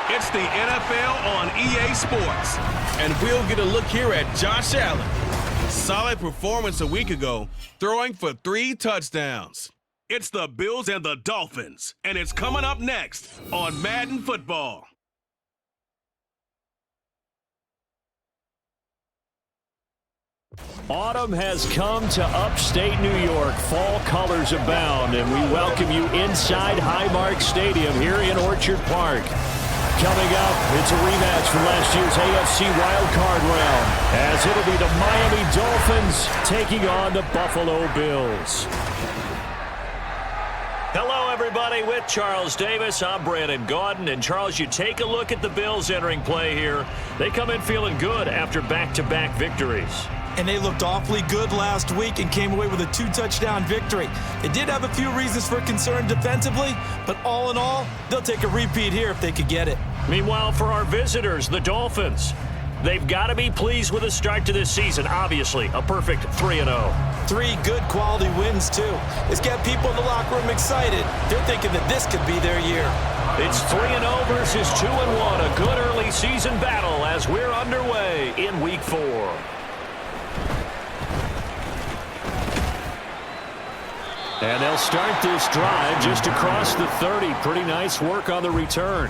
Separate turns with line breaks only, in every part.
It's the NFL on EA Sports. And we'll get a look here at Josh Allen. Solid performance a week ago, throwing for 3 touchdowns. It's the Bills and the Dolphins, and it's coming up next on Madden Football.
Autumn has come to upstate New York. Fall colors abound, and we welcome you inside Highmark Stadium here in Orchard Park. Coming up, it's a rematch from last year's AFC wildcard round, as it'll be the Miami Dolphins taking on the Buffalo Bills. Hello, everybody. With Charles Davis, I'm Brandon Gaudin. And, Charles, you take a look at the Bills entering play here. They come in feeling good after back-to-back victories.
And they looked awfully good last week and came away with a 2-touchdown victory. They did have a few reasons for concern defensively, but all in all, they'll take a repeat here if they could get it.
Meanwhile, for our visitors, the Dolphins, they've got to be pleased with the start to this season. Obviously, a perfect 3-0.
3 good quality wins, too. It's got people in the locker room excited. They're thinking that this could be their year.
It's 3-0 versus 2-1. A good early season battle as we're underway in Week 4. And they'll start this drive just across the 30. Pretty nice work on the return.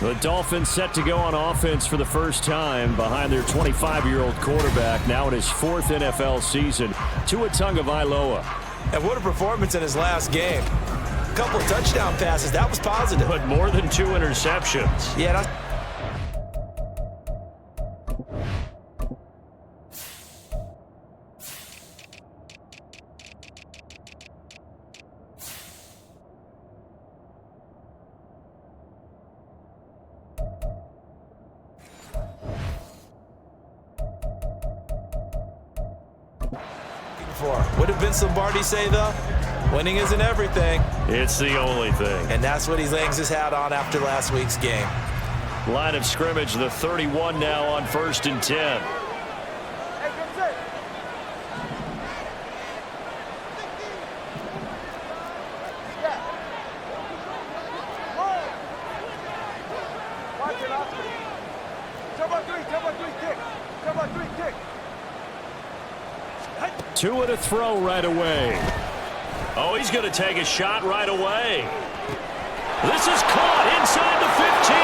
The Dolphins set to go on offense for the first time behind their 25-year-old quarterback, now in his 4th NFL season, Tua Tagovailoa.
And what a performance in his last game. A couple of touchdown passes, that was positive.
But more than 2 interceptions.
Yeah, that's... What did Vince Lombardi say, though? Winning isn't everything.
It's the only thing.
And that's what he hangs his hat on after last week's game.
Line of scrimmage, the 31 now on 1st and 10. Tua to throw right away. Oh, he's going to take a shot right away. This is caught inside the 15.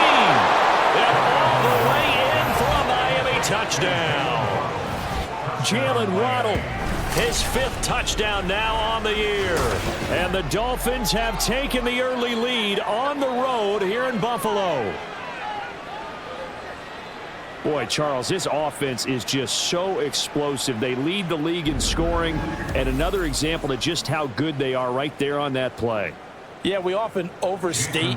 And all the way in for a Miami touchdown. Jalen Waddle, his 5th touchdown now on the year. And the Dolphins have taken the early lead on the road here in Buffalo. Boy, Charles, this offense is just so explosive. They lead the league in scoring, and another example of just how good they are right there on that play.
Yeah, we often overstate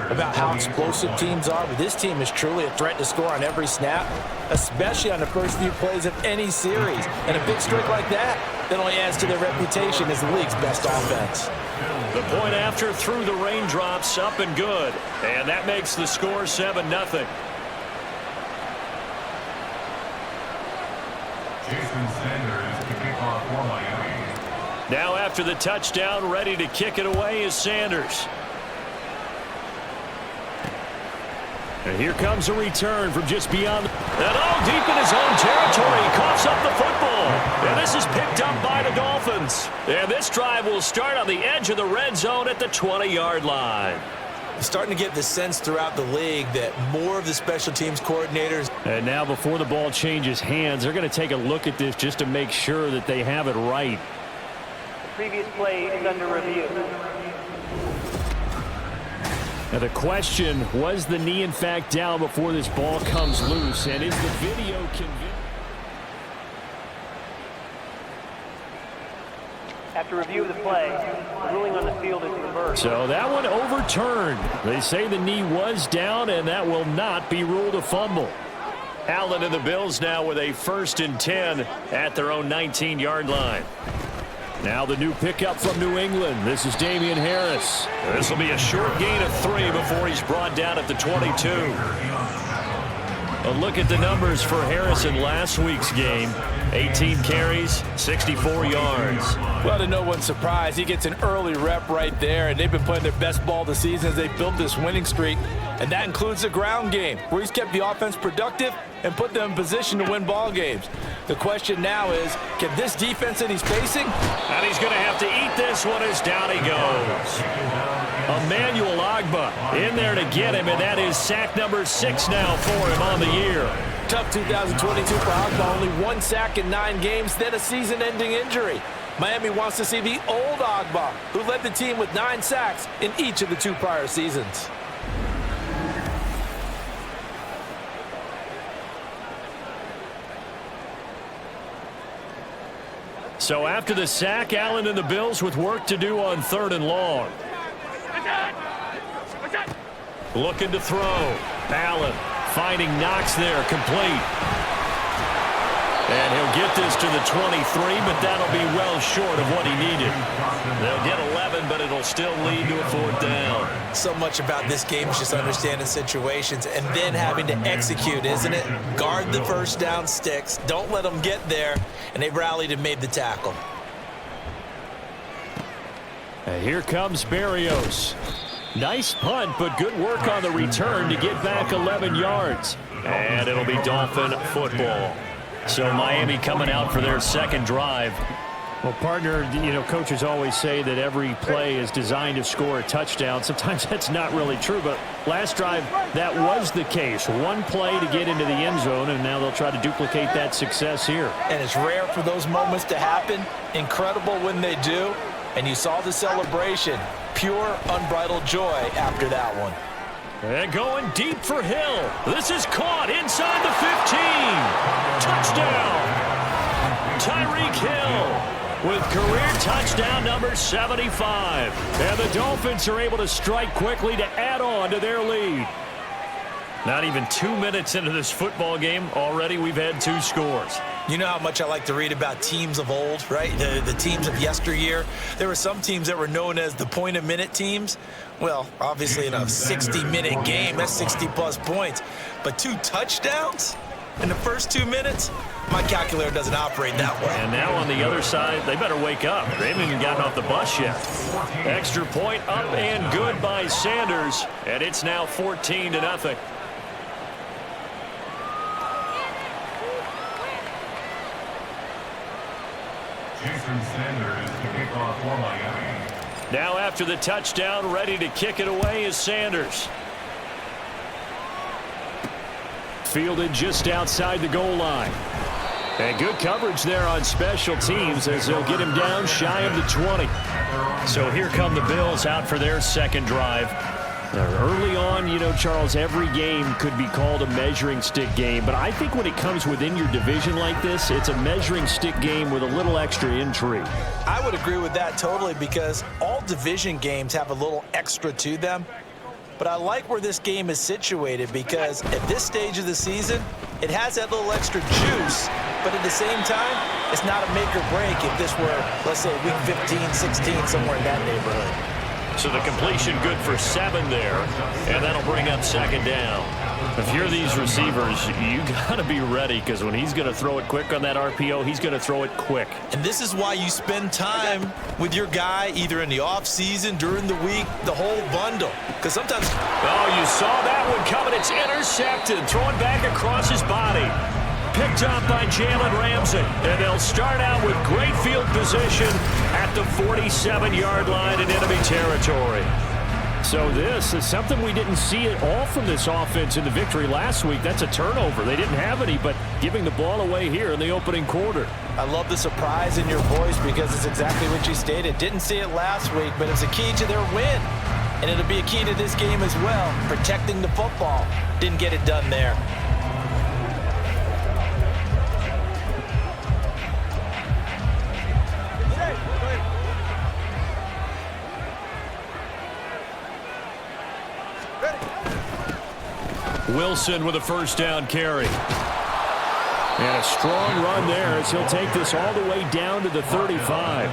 about how explosive teams are, but this team is truly a threat to score on every snap, especially on the first few plays of any series. And a big streak like that only adds to their reputation as the league's best offense.
The point after through the raindrops, up and good. And that makes the score 7-0. Now after the touchdown, ready to kick it away is Sanders. And here comes a return from just beyond. And all deep in his own territory. He coughs up the football. And this is picked up by the Dolphins. And this drive will start on the edge of the red zone at the 20-yard line.
Starting to get the sense throughout the league that more of the special teams coordinators.
And now before the ball changes hands, they're going to take a look at this just to make sure that they have it right.
The previous play is under review.
Now the question, was the knee in fact down before this ball comes loose? And is the video convincing?
After review of the play, the ruling on the field is reversed.
So that one overturned. They say the knee was down, and that will not be ruled a fumble. Allen and the Bills now with a 1st and 10 at their own 19-yard line. Now the new pickup from New England. This is Damian Harris. This will be a short gain of 3 before he's brought down at the 22. A look at the numbers for Harris in last week's game. 18 carries, 64 yards.
Well, to no one's surprise, he gets an early rep right there, and they've been playing their best ball this season as they built this winning streak, and that includes the ground game, where he's kept the offense productive and put them in position to win ball games. The question now is, can this defense that he's facing?
And he's going to have to eat this one as down he goes. Emmanuel Ogbah in there to get him, and that is sack number 6 now for him on the year.
Tough 2022 for Ogbah, only 1 sack in 9 games, then a season-ending injury. Miami wants to see the old Ogbah, who led the team with 9 sacks in each of the 2 prior seasons.
So after the sack, Allen and the Bills with work to do on 3rd and long. Looking to throw. Allen finding Knox there, complete. And he'll get this to the 23, but that'll be well short of what he needed. They'll get 11, but it'll still lead to a 4th down.
So much about this game is just understanding situations and then having to execute, isn't it? Guard the first down sticks. Don't let them get there. And they rallied and made the tackle.
And here comes Berrios. Nice punt, but good work on the return to get back 11 yards. And it'll be Dolphin football. So Miami coming out for their 2nd drive. Well, partner, coaches always say that every play is designed to score a touchdown. Sometimes that's not really true, but last drive, that was the case. 1 play to get into the end zone, and now they'll try to duplicate that success here.
And it's rare for those moments to happen. Incredible when they do. And you saw the celebration. Pure, unbridled joy after that one.
And going deep for Hill. This is caught inside the 15. Touchdown. Tyreek Hill with career touchdown number 75. And the Dolphins are able to strike quickly to add on to their lead. Not even 2 minutes into this football game, already we've had 2 scores.
You know how much I like to read about teams of old, right? The teams of yesteryear. There were some teams that were known as the point-a-minute teams. Well, obviously in a 60-minute game, that's 60-plus points. But 2 touchdowns in the first 2 minutes? My calculator doesn't operate that way.
And now on the other side, they better wake up. They haven't even gotten off the bus yet. Extra point up and good by Sanders. And it's now 14-0. Now after the touchdown, ready to kick it away is Sanders. Fielded just outside the goal line. And good coverage there on special teams as they'll get him down shy of the 20. So here come the Bills out for their 2nd drive. Early on, Charles, every game could be called a measuring stick game. But I think when it comes within your division like this, it's a measuring stick game with a little extra intrigue.
I would agree with that totally because all division games have a little extra to them. But I like where this game is situated because at this stage of the season, it has that little extra juice. But at the same time, it's not a make or break if this were, let's say, week 15, 16, somewhere in that neighborhood.
So the completion good for 7 there, and that'll bring up 2nd down. If you're these receivers, you got to be ready because when he's going to throw it quick on that RPO, he's going to throw it quick.
And this is why you spend time with your guy either in the offseason, during the week, the whole bundle. Because sometimes...
Oh, you saw that one coming. It's intercepted, thrown back across his body. Picked up by Jalen Ramsey. And they'll start out with great field position at the 47-yard line in enemy territory. So this is something we didn't see at all from this offense in the victory last week. That's a turnover. They didn't have any, but giving the ball away here in the opening quarter.
I love the surprise in your voice because it's exactly what you stated. Didn't see it last week, but it's a key to their win. And it'll be a key to this game as well, protecting the football. Didn't get it done there.
Wilson with a 1st down carry. And a strong run there as he'll take this all the way down to the 35.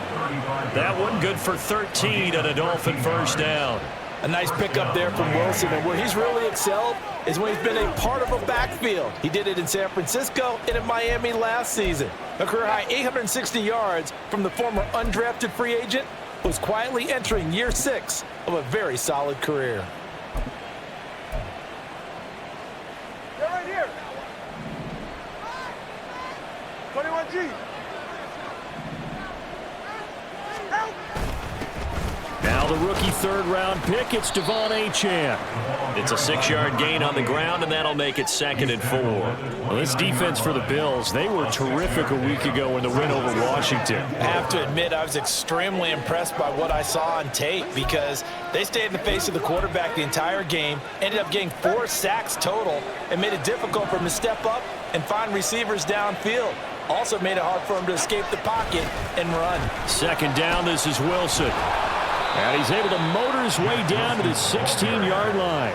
That one good for 13 and a Dolphin 1st down.
A nice pickup there from Wilson, and where he's really excelled is when he's been a part of a backfield. He did it in San Francisco and in Miami last season. A career-high 860 yards from the former undrafted free agent was quietly entering year 6 of a very solid career.
They're right here. 21G. Help!
Now the rookie third-round pick, it's Devon Achane. It's a 6-yard gain on the ground, and that'll make it 2nd and 4. Well, this defense for the Bills, they were terrific a week ago in the win over Washington.
I have to admit, I was extremely impressed by what I saw on tape because they stayed in the face of the quarterback the entire game, ended up getting 4 sacks total, and made it difficult for him to step up and find receivers downfield. Also made it hard for him to escape the pocket and run.
2nd down, this is Wilson. And he's able to motor his way down to the 16-yard line.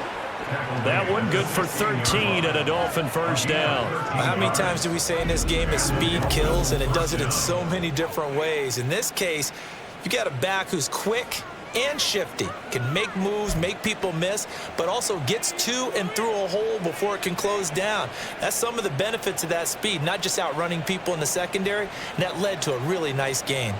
That one good for 13 and a Dolphin first down.
How many times do we say in this game that speed kills, and it does it in so many different ways? In this case, you got a back who's quick and shifty, can make moves, make people miss, but also gets to and through a hole before it can close down. That's some of the benefits of that speed, not just outrunning people in the secondary, and that led to a really nice gain.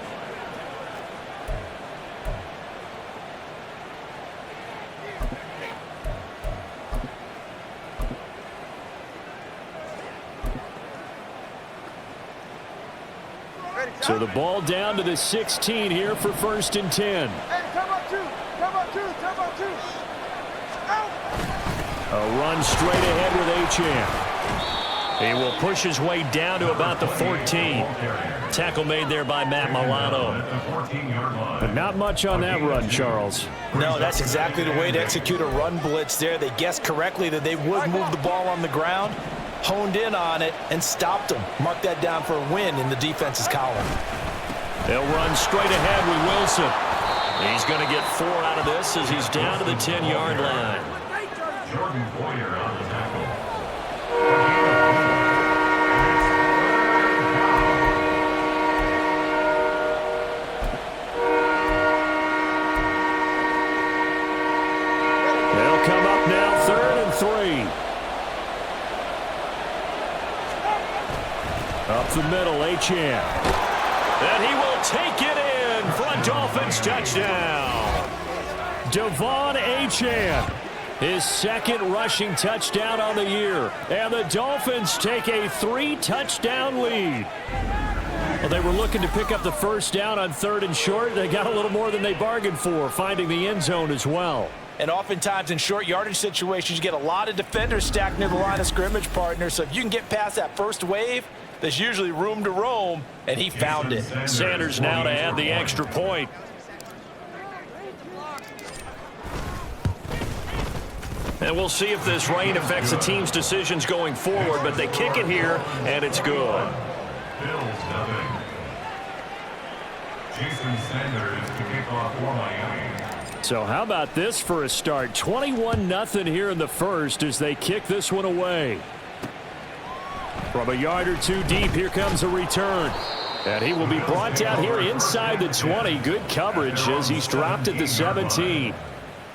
So the ball down to the 16 here for 1st and 10.
Hey, come on, 2. Come on, 2. Come on, 2. Out.
A run straight ahead with Achane. He will push his way down to about the 14. Tackle made there by Matt Milano. But not much on that run, Charles.
No, that's exactly the way to execute a run blitz there. They guessed correctly that they would move the ball on the ground, honed in on it, and stopped them. Mark that down for a win in the defense's column.
They'll run straight ahead with Wilson. He's going to get 4 out of this as he's down to the 10-yard line.
Jordan Boyer on the tackle.
They'll come up now 3rd and 3. Up the middle, Achane. And he will take it in for a Dolphins touchdown. Devon Achane, his 2nd rushing touchdown on the year. And the Dolphins take a 3-touchdown lead. Well, they were looking to pick up the first down on 3rd and short. They got a little more than they bargained for, finding the end zone as well.
And oftentimes in short yardage situations, you get a lot of defenders stacked near the line of scrimmage, partner. So if you can get past that first wave, there's usually room to roam, and he found it.
Sanders now to add the extra point. And we'll see if this rain affects the team's decisions going forward, but they kick it here, and it's good.
Bills nothing. Jason Sanders to kick off for Miami.
So how about this for a start? 21-0 here in the first as they kick this one away. From a yard or 2 deep, here comes a return. And he will be brought down here inside the 20. Good coverage as he's dropped at the 17.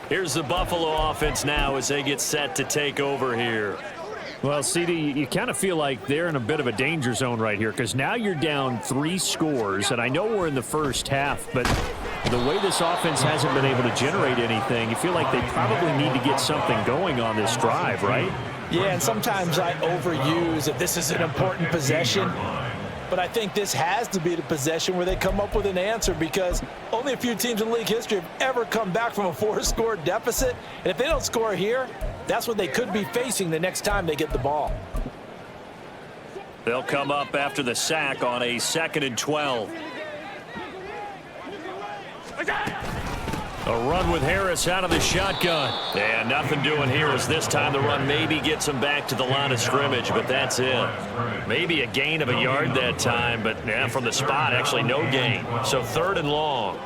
Here's the Buffalo offense now as they get set to take over here. Well, CD, you kind of feel like they're in a bit of a danger zone right here because now you're down 3 scores, and I know we're in the first half, but the way this offense hasn't been able to generate anything, you feel like they probably need to get something going on this drive, right?
Yeah, and sometimes I overuse if this is an important possession, but I think this has to be the possession where they come up with an answer because only a few teams in league history have ever come back from a 4-score deficit, and if they don't score here, that's what they could be facing the next time they get the ball.
They'll come up after the sack on a 2nd and 12. A run with Harris out of the shotgun. And nothing doing here as this time the run maybe gets him back to the line of scrimmage, but that's it. Maybe a gain of a yard that time, but yeah, from the spot, actually no gain. So 3rd and long.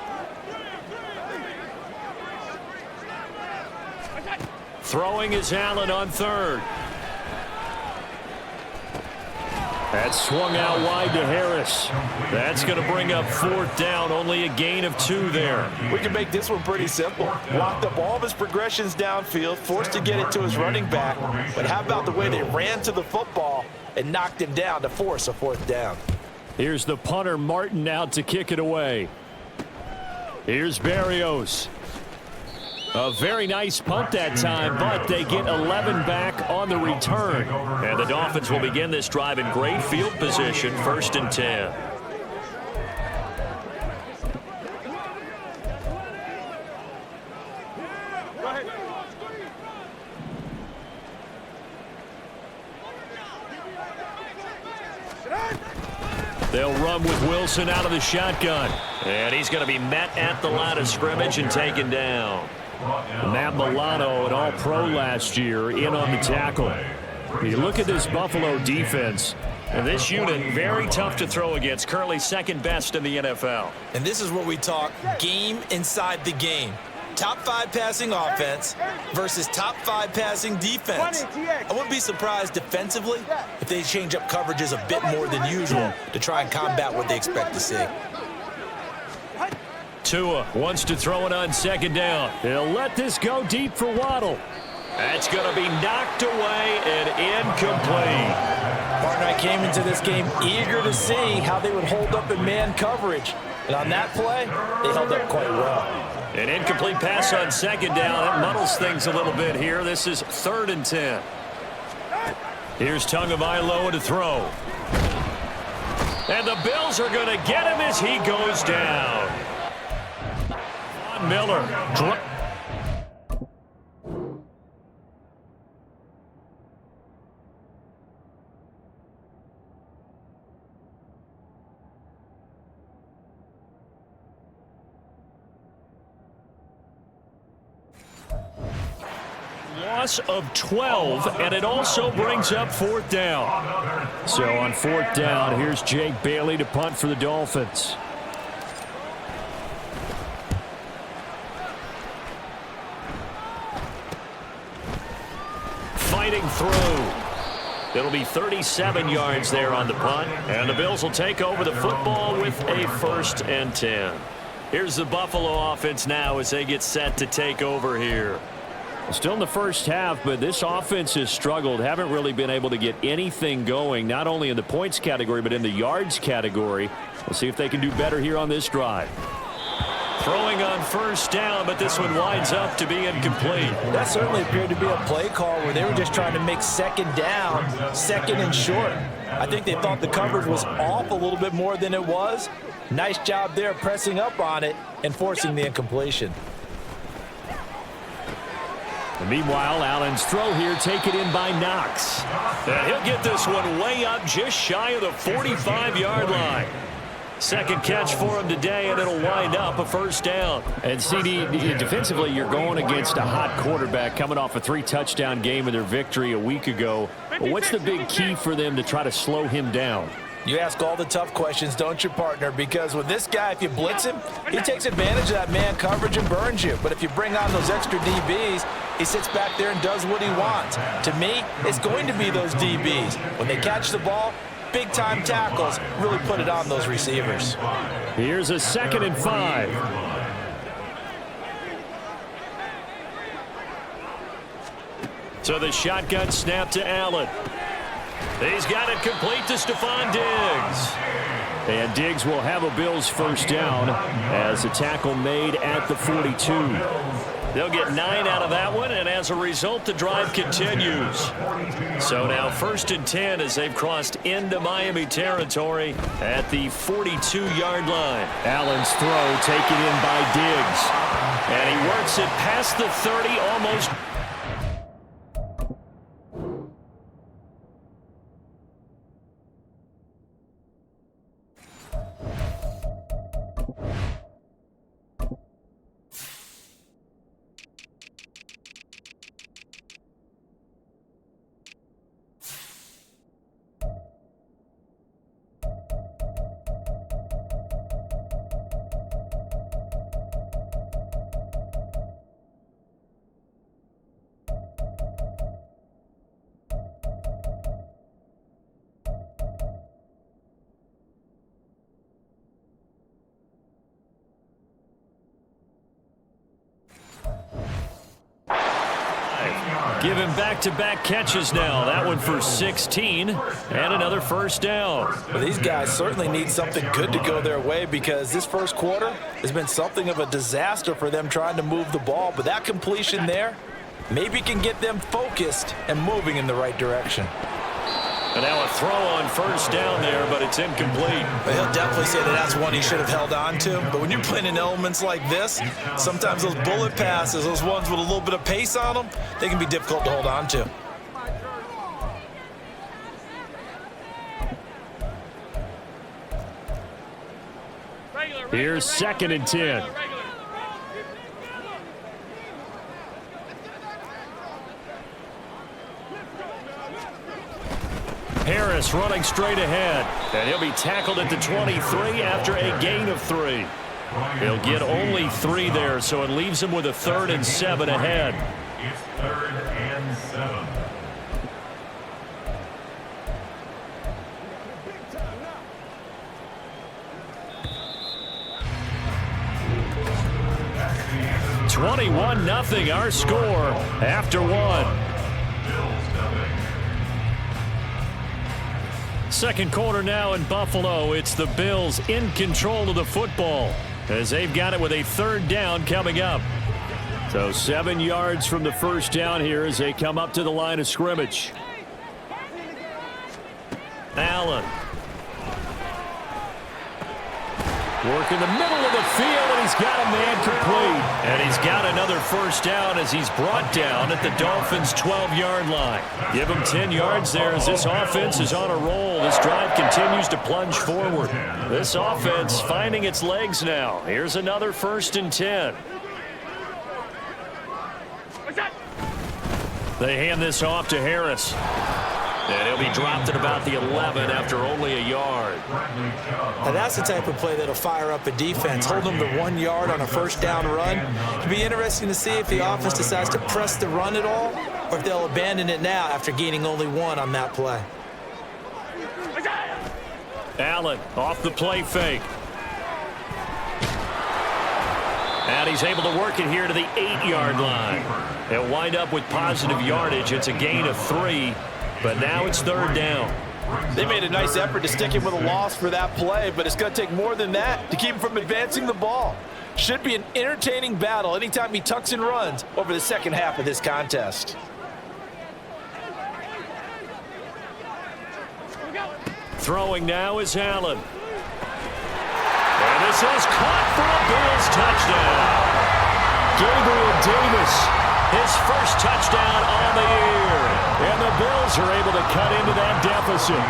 Throwing is Allen on 3rd. That swung out wide to Harris. That's going to bring up 4th down, only a gain of 2 there.
We can make this one pretty simple. Locked up all of his progressions downfield, forced to get it to his running back. But how about the way they ran to the football and knocked him down to force a 4th down?
Here's the punter, Martin, out to kick it away. Here's Berrios. A very nice punt that time, but they get 11 back on the return. And the Dolphins will begin this drive in great field position, 1st and 10. They'll run with Wilson out of the shotgun. And he's going to be met at the line of scrimmage and taken down. Matt Milano, an All-Pro last year, in on the tackle. You look at this Buffalo defense, and this unit very tough to throw against, currently 2nd best in the NFL.
And this is where we talk game inside the game. Top 5 passing offense versus top 5 passing defense. I wouldn't be surprised defensively if they change up coverages a bit more than usual to try and combat what they expect to see.
Tua wants to throw it on 2nd down. He'll let this go deep for Waddle. That's going to be knocked away and incomplete.
Partner, I came into this game eager to see how they would hold up in man coverage. And on that play, they held up quite well.
An incomplete pass on 2nd down. That muddles things a little bit here. This is 3rd and 10. Here's Tagovailoa to throw. And the Bills are going to get him as he goes down. Miller. Loss of 12, and it also brings up 4th down. So on 4th down, here's Jake Bailey to punt for the Dolphins. Fighting through. It'll be 37 yards there on the punt, and the Bills will take over the football with a 1st and 10. Here's the Buffalo offense now as they get set to take over here. Still in the first half, but this offense has struggled. Haven't really been able to get anything going, not only in the points category, but in the yards category. We'll see if they can do better here on this drive. Throwing on 1st down, but this one winds up to be incomplete.
That certainly appeared to be a play call where they were just trying to make 2nd down, 2nd and short. I think they thought the coverage was off a little bit more than it was. Nice job there pressing up on it and forcing the incompletion.
And meanwhile, Allen's throw here taken in by Knox. And he'll get this one way up just shy of the 45-yard line. 2nd catch for him today, and it'll wind up a 1st down. And CD, defensively, you're going against a hot quarterback coming off a 3-touchdown game in their victory a week ago. But what's the big key for them to try to slow him down?
You ask all the tough questions, don't you, partner? Because with this guy, if you blitz him, he takes advantage of that man coverage and burns you. But if you bring on those extra DBs, he sits back there and does what he wants. To me, it's going to be those DBs. When they catch the ball, big-time tackles really put it on those receivers.
Here's a 2nd and 5. So the shotgun snap to Allen. He's got it complete to Stephon Diggs. And Diggs will have a Bills 1st down as a tackle made at the 42. They'll get 9 out of that one, and as a result, the drive continues. So now 1st and 10 as they've crossed into Miami territory at the 42-yard line. Allen's throw taken in by Diggs. And he works it past the 30, almost. Give him back-to-back catches now. That one for 16 and another first down.
Well, these guys certainly need something good to go their way because this first quarter has been something of a disaster for them trying to move the ball. But that completion there maybe can get them focused and moving in the right direction.
And now a throw on first down there, but it's incomplete.
But he'll definitely say that that's one he should have held on to. But when you're playing in elements like this, sometimes those bullet passes, those ones with a little bit of pace on them, they can be difficult to hold on to.
Here's 2nd and 10. Harris running straight ahead, and he'll be tackled at the 23 after a gain of 3. He'll get only 3 there, so it leaves him with a 3rd and 7 ahead.
It's 3rd and 7.
It's 21-0 our score after 1. Second quarter now in Buffalo. It's the Bills in control of the football as they've got it with a 3rd down coming up. So 7 yards from the first down here as they come up to the line of scrimmage. Allen. Working the middle of the field, and he's got a man complete. And he's got another first down as he's brought down at the Dolphins' 12-yard line. Give him 10 yards there as this offense is on a roll. This drive continues to plunge forward. This offense finding its legs now. Here's another 1st and 10. They hand this off to Harris. And he'll be dropped at about the 11 after only a yard.
Now that's the type of play that'll fire up a defense. Hold them to 1 yard on a first down run. It'll be interesting to see if the offense decides to press the run at all or if they'll abandon it now after gaining only 1 on that play.
Allen off the play fake. And he's able to work it here to the 8-yard line. They'll wind up with positive yardage. It's a gain of 3. But now it's 3rd down.
They made a nice effort to stick him with a loss for that play, but it's going to take more than that to keep him from advancing the ball. Should be an entertaining battle anytime he tucks and runs over the second half of this contest.
Throwing now is Allen. And this is caught for a Bills touchdown. Gabriel Davis. His first touchdown on the year. And the Bills are able to cut into that deficit.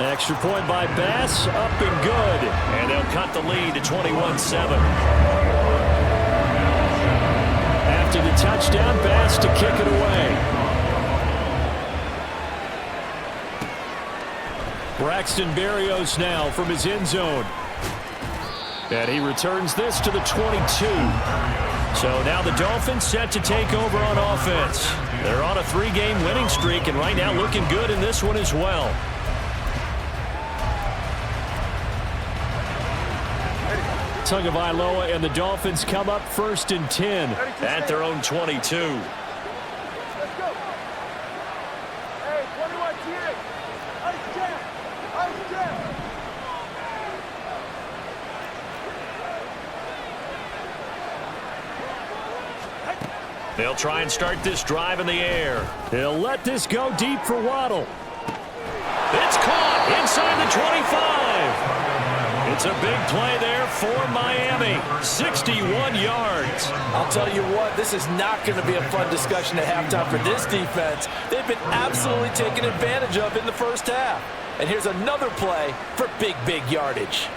Extra point by Bass, up and good. And they'll cut the lead to 21-7. After the touchdown, Bass to kick it away. Braxton Berrios now from his end zone. And he returns this to the 22. So now the Dolphins set to take over on offense. They're on a 3-game winning streak and right now looking good in this one as well. Tagovailoa and the Dolphins come up 1st and 10 at their own 22.
Let's go. Hey, 21 T8. Ice jam. Ice jam.
They'll try and start this drive in the air. They'll let this go deep for Waddle. It's caught inside the 25. It's a big play there for Miami. 61 yards.
I'll tell you what, this is not going to be a fun discussion at halftime for this defense. They've been absolutely taken advantage of in the first half. And here's another play for big yardage.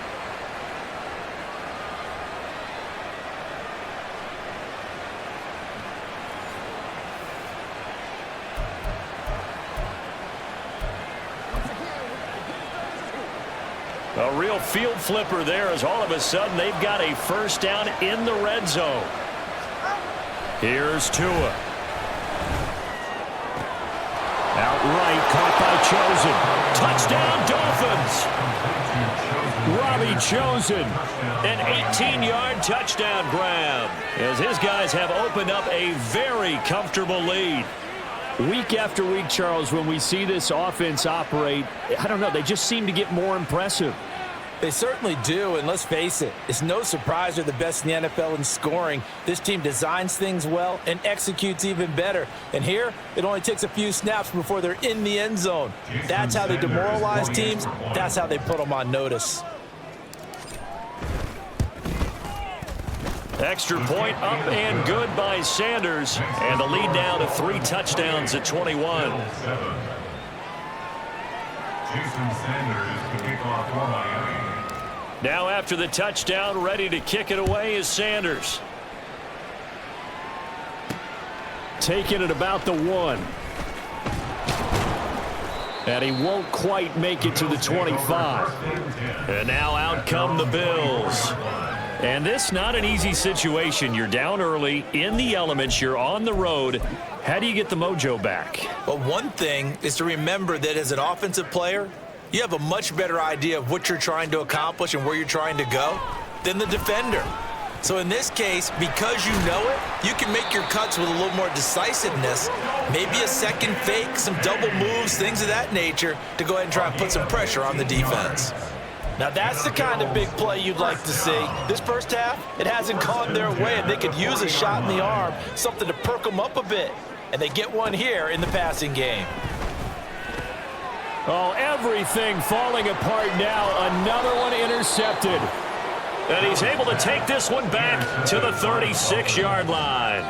A real field flipper there as all of a sudden they've got a first down in the red zone. Here's Tua. Outright caught by Chosen. Touchdown Dolphins. Robbie chosen. An 18-yard touchdown grab as his guys have opened up a very comfortable lead. Week after week, Charles, when we see this offense operate, I don't know, they just seem to get more impressive.
They certainly do, and let's face it, it's no surprise they're the best in the NFL in scoring. This team designs things well and executes even better. And here, it only takes a few snaps before they're in the end zone. That's how they demoralize teams. That's how they put them on notice.
Extra point up and good by Sanders. And the lead down to 3 touchdowns at 21.
Jason Sanders to kick off for Miami.
Now after the touchdown, ready to kick it away is Sanders. Taking it about the 1. And he won't quite make it to the 25. And now out come the Bills. And this not an easy situation. You're down early, in the elements, you're on the road. How do you get the mojo back?
Well, one thing is to remember that as an offensive player, you have a much better idea of what you're trying to accomplish and where you're trying to go than the defender. So in this case, because you know it, you can make your cuts with a little more decisiveness, maybe a second fake, some double moves, things of that nature, to go ahead and try and put some pressure on the defense. Now that's the kind of big play you'd like to see. This first half, it hasn't gone their way, and they could use a shot in the arm, something to perk them up a bit. And they get one here in the passing game.
Oh, everything falling apart now. Another one intercepted. And he's able to take this one back to the 36-yard line.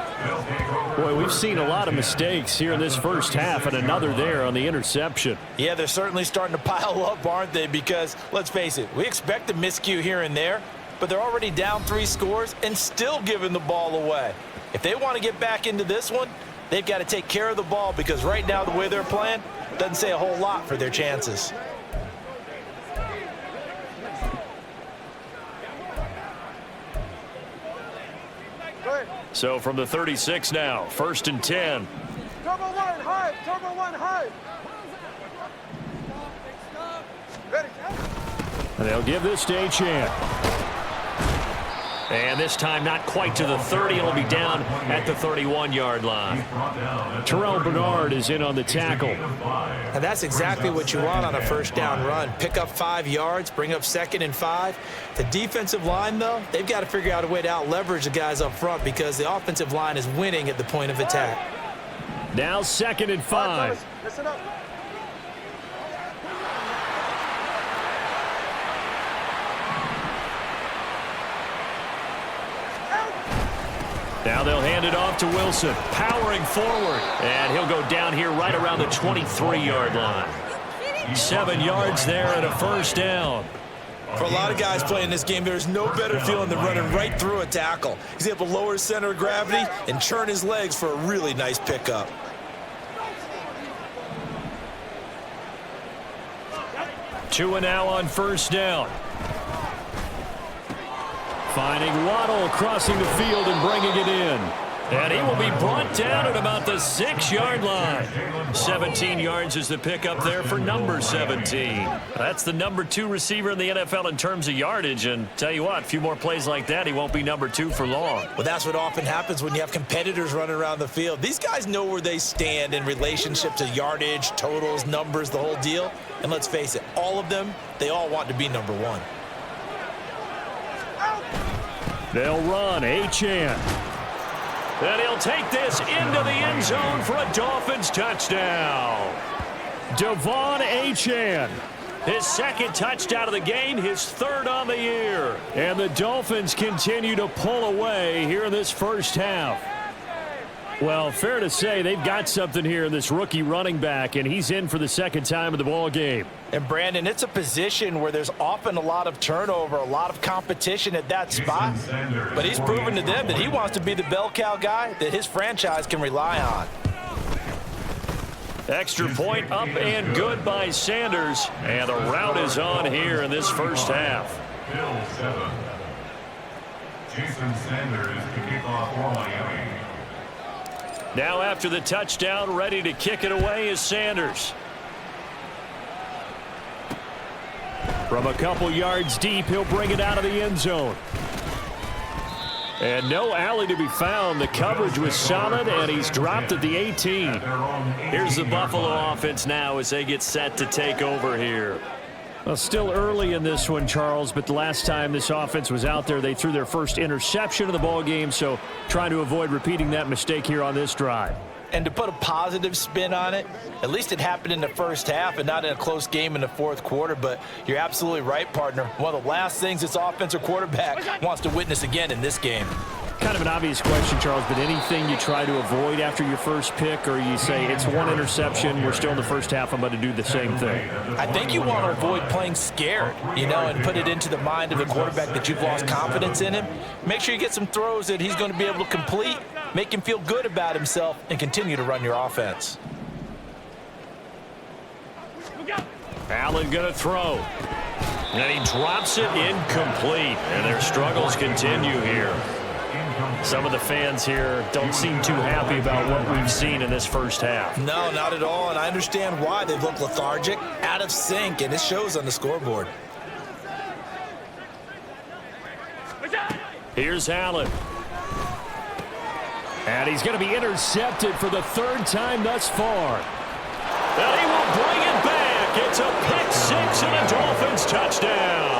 Boy, we've seen a lot of mistakes here in this first half, and another there on the interception.
Yeah, they're certainly starting to pile up, aren't they? Because, let's face it, we expect a miscue here and there, but they're already down 3 scores and still giving the ball away. If they want to get back into this one, they've got to take care of the ball, because right now the way they're playing doesn't say a whole lot for their chances.
So from the 36 now, 1st and 10.
Turbo 1, high. Turbo 1, high. Ready.
And they'll give this to Achane. And this time not quite to the 30. It'll be down at the 31-yard line. Terrell Bernard is in on the tackle.
And that's exactly what you want on a first down run. Pick up 5 yards, bring up 2nd and 5. The defensive line, though, they've got to figure out a way to out-leverage the guys up front because the offensive line is winning at the point of attack.
Now 2nd and 5.
Listen up.
Now they'll hand it off to Wilson, powering forward. And he'll go down here right around the 23-yard line. 7 yards there and a first down.
For a lot of guys playing this game, there's no better feeling than running right through a tackle. He's able to lower his center of gravity and churn his legs for a really nice pickup.
Tua now on first down. Finding Waddle crossing the field and bringing it in. And he will be brought down at about the 6-yard line. 17 yards is the pickup there for number 17. That's the number 2 receiver in the NFL in terms of yardage. And tell you what, a few more plays like that, he won't be number 2 for long.
Well, that's what often happens when you have competitors running around the field. These guys know where they stand in relationship to yardage, totals, numbers, the whole deal. And let's face it, all of them, they all want to be number 1.
They'll run Achane. And he'll take this into the end zone for a Dolphins touchdown. Devon Achane. His 2nd touchdown of the game, his 3rd on the year. And the Dolphins continue to pull away here in this first half. Well, fair to say they've got something here in this rookie running back, and he's in for the 2nd time of the ball game.
And, Brandon, it's a position where there's often a lot of turnover, a lot of competition at that spot. But he's proven to them that he wants to be the bell cow guy that his franchise can rely on.
Extra point up and good by Sanders. And the route is on here in this first half.
Bill 7. Jason Sanders to kick off for Miami.
Now after the touchdown, ready to kick it away is Sanders. From a couple yards deep, he'll bring it out of the end zone. And no alley to be found. The coverage was solid, and he's dropped at the 18.
Here's the Buffalo offense now as they get set to take over here.
Well, still early in this one, Charles, but the last time this offense was out there, they threw their first interception of the ball game, so trying to avoid repeating that mistake here on this drive.
And to put a positive spin on it, at least it happened in the first half and not in a close game in the fourth quarter. But you're absolutely right, partner. One of the last things this offensive quarterback wants to witness again in this game.
Kind of an obvious question, Charles, but anything you try to avoid after your first pick, or you say it's one interception, we're still in the first half, I'm going to do the same thing?
I think you want to avoid playing scared, and put it into the mind of the quarterback that you've lost confidence in him. Make sure you get some throws that he's going to be able to complete, make him feel good about himself, and continue to run your offense.
Allen going to throw. And he drops it incomplete. And their struggles continue here. Some of the fans here don't seem too happy about what we've seen in this first half.
No, not at all, and I understand why. They've looked lethargic, out of sync, and it shows on the scoreboard.
Here's Allen. And he's going to be intercepted for the third time thus far. And he will bring it back. It's a pick six and a Dolphins touchdown.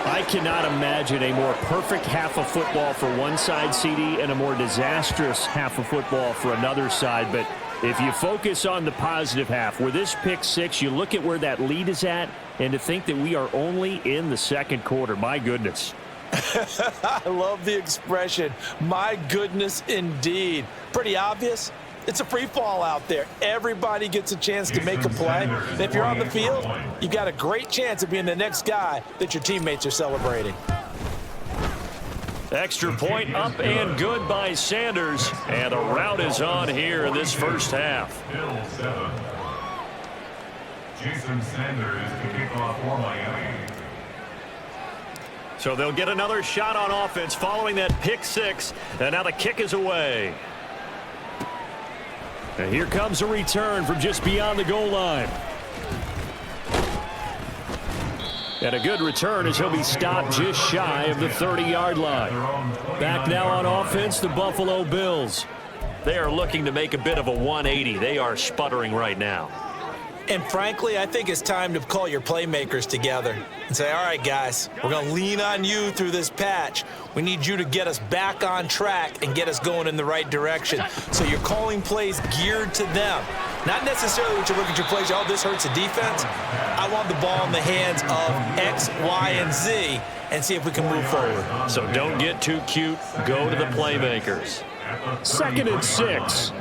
I cannot imagine a more perfect half of football for one side, CD, and a more disastrous half of football for another side. But if you focus on the positive half, where this pick six, you look at where that lead is at, and to think that we are only in the second quarter, my goodness.
I love the expression, my goodness indeed. Pretty obvious. It's a free fall out there. Everybody gets a chance to make a play. And if you're on the field, you've got a great chance of being the next guy that your teammates are celebrating.
Extra point up and good by Sanders. And the route is on here in this first half.
Bill 7. Jason Sanders to kick off for Miami.
So they'll get another shot on offense following that pick six. And now the kick is away. And here comes a return from just beyond the goal line. And a good return as he'll be stopped just shy of the 30-yard line. Back now on offense, the Buffalo Bills.
They are looking to make a bit of a 180. They are sputtering right now.
And frankly, I think it's time to call your playmakers together and say, all right, guys, we're going to lean on you through this patch. We need you to get us back on track and get us going in the right direction. So you're calling plays geared to them. Not necessarily what you look at your plays, oh, this hurts the defense. I want the ball in the hands of X, Y, and Z and see if we can move forward.
So don't get too cute. Go to the playmakers. 2nd and 6.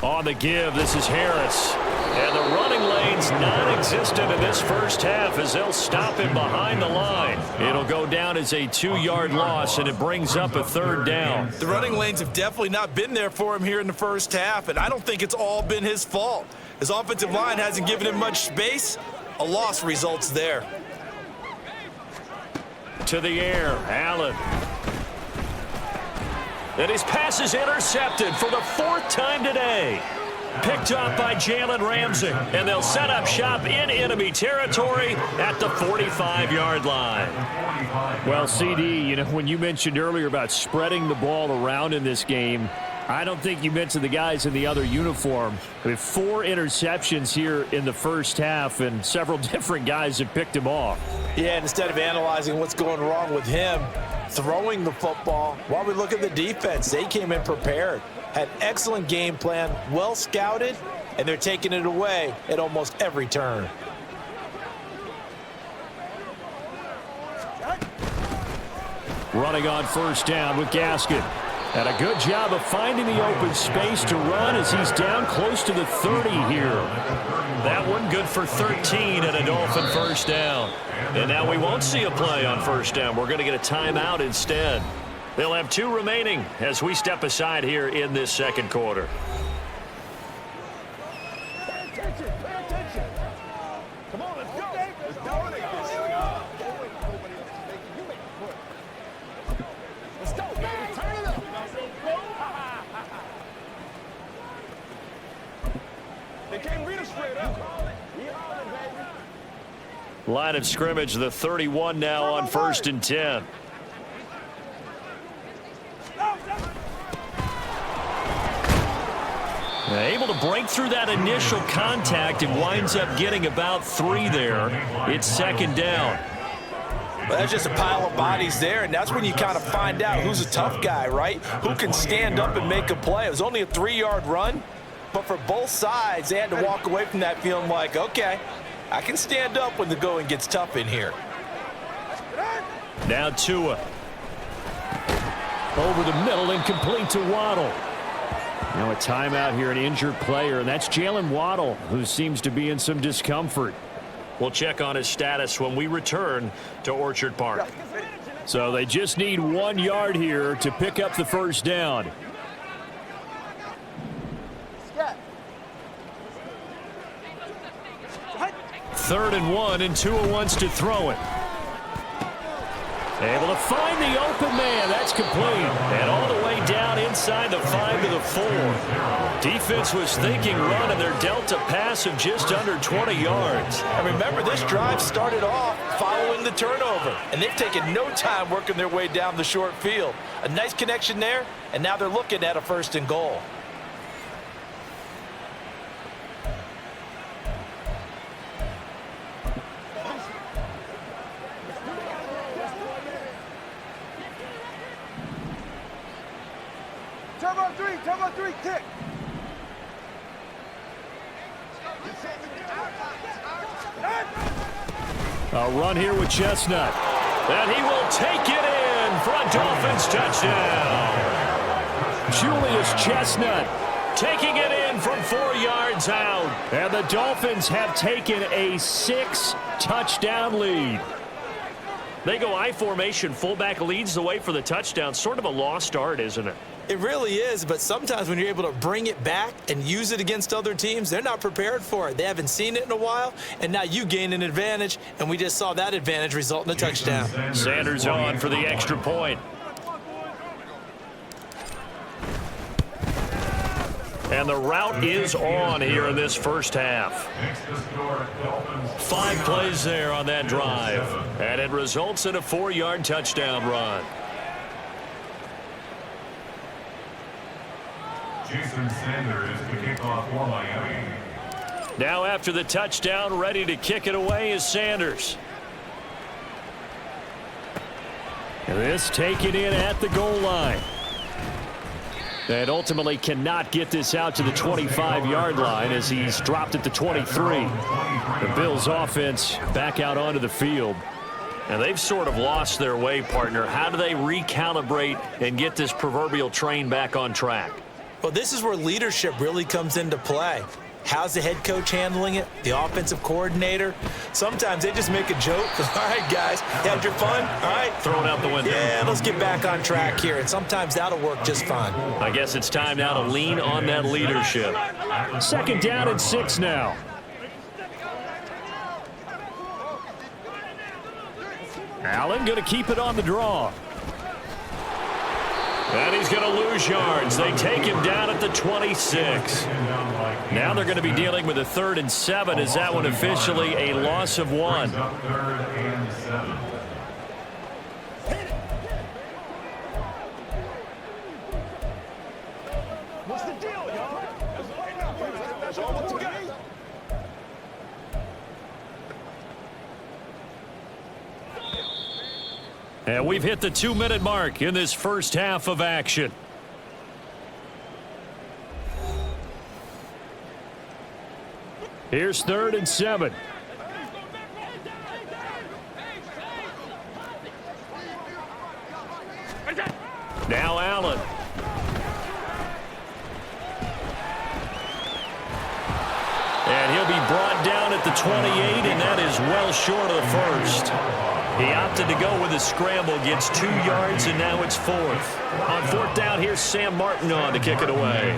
On the give, this is Harris. And the running lane's non-existent in this first half as they'll stop him behind the line. It'll go down as a 2-yard loss, and it brings up a 3rd down.
The running lanes have definitely not been there for him here in the first half, and I don't think it's all been his fault. His offensive line hasn't given him much space. A loss results there.
To the air, Allen. And his pass is intercepted for the 4th time today. Picked up by Jalen Ramsey. And they'll set up shop in enemy territory at the 45-yard line. Well, CD, when you mentioned earlier about spreading the ball around in this game, I don't think you mentioned the guys in the other uniform. I mean, 4 interceptions here in the first half, and several different guys have picked him off.
Yeah, instead of analyzing what's going wrong with him, throwing the football, while we look at the defense, they came in prepared, had excellent game plan, well scouted, and they're taking it away at almost every turn.
Running on 1st down with Gaskin. And a good job of finding the open space to run as he's down close to the 30 here. That one good for 13 and a Dolphin 1st down. And now we won't see a play on 1st down. We're going to get a timeout instead. They'll have 2 remaining as we step aside here in this 2nd quarter.
Pay attention. Pay attention. Come on, let's go. Let's go. Let's go, baby. Turn it up.
Line of scrimmage, the 31 now on 1st and 10. Able to break through that initial contact and winds up getting about 3 there. It's 2nd down.
Well, that's just a pile of bodies there, and that's when you kind of find out who's a tough guy, right? Who can stand up and make a play. It was only a 3-yard run, but for both sides, they had to walk away from that feeling like, okay, I can stand up when the going gets tough in here.
Now Tua. Over the middle and complete to Waddle. Now a timeout here, an injured player, and that's Jalen Waddle, who seems to be in some discomfort.
We'll check on his status when we return to Orchard Park.
So they just need 1 yard here to pick up the 1st down. Third and 1, and Tua wants to throw it. Able to find the open man. That's complete. And all the way down inside the 5 to the 4. Defense was thinking run, and they're dealt a pass of just under 20 yards.
And remember, this drive started off following the turnover, and they've taken no time working their way down the short field. A nice connection there, and now they're looking at a 1st and goal.
Turbo 3, kick.
A run here with Chestnut. And he will take it in for a Dolphins touchdown. Julius Chestnut taking it in from 4 yards out. And the Dolphins have taken a 6-touchdown lead.
They go I formation. Fullback leads the way for the touchdown. Sort of a lost art, isn't it?
It really is, but sometimes when you're able to bring it back and use it against other teams, they're not prepared for it. They haven't seen it in a while, and now you gain an advantage, and we just saw that advantage result in a touchdown.
Sanders on for the extra point.
And the route is on here in this 1st half. 5 plays there on that drive. And it results in a 4-yard touchdown run.
Jason Sanders to kick off for Miami.
Now after the touchdown, ready to kick it away is Sanders. And this taken in at the goal line. And ultimately cannot get this out to the 25-yard line as he's dropped at the 23. The Bills offense back out onto the field.
And they've sort of lost their way, partner. How do they recalibrate and get this proverbial train back on track?
Well, this is where leadership really comes into play. How's the head coach handling it? The offensive coordinator? Sometimes they just make a joke. All right, guys, had your fun? All right.
Throw it out the window.
Yeah, let's get back on track here. And sometimes that'll work just fine.
I guess it's time now to lean on that leadership.
2nd down and 6 now. Allen going to keep it on the draw. And he's going to lose yards. They take him down at the 26. Now they're going to be dealing with a 3rd and 7. Is that one officially a loss of 1?
What's the deal, y'all? That's all together.
And we've hit the 2-minute mark in this 1st half of action. Here's 3rd and 7. Now Allen. And he'll be brought down at the 28, and that is well short of the 1st. He opted to go with a scramble, gets 2 yards, and now it's 4th. On 4th down, here's Sam Martin on to kick it away.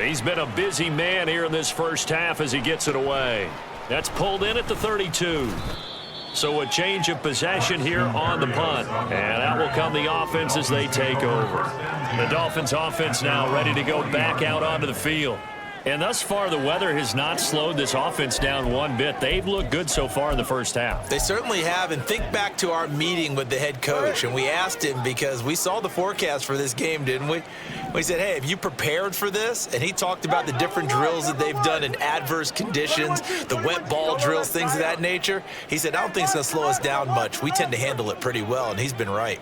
He's been a busy man here in this 1st half as he gets it away. That's pulled in at the 32. So a change of possession here on the punt. And out will come the offense as they take over. The Dolphins offense now ready to go back out onto the field.
And thus far, the weather has not slowed this offense down one bit. They've looked good so far in the first half.
They certainly have, and think back to our meeting with the head coach, and we asked him because we saw the forecast for this game, didn't we? We said, hey, have you prepared for this? And he talked about the different drills that they've done in adverse conditions, the wet ball drills, things of that nature. He said, I don't think it's going to slow us down much. We tend to handle it pretty well, and he's been right.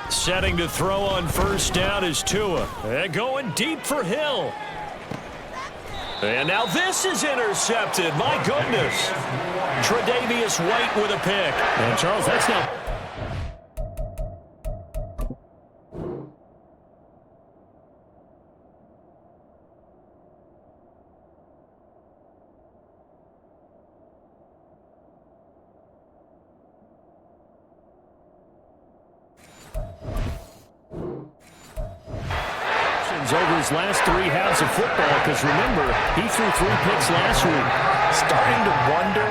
Setting to throw on first down is Tua. And going deep for Hill. And now this is intercepted. My goodness. Tre'Davious White with a pick. And Charles, that's now... over his last 3 halves of football, because remember, he threw 3 picks last week.
Starting to wonder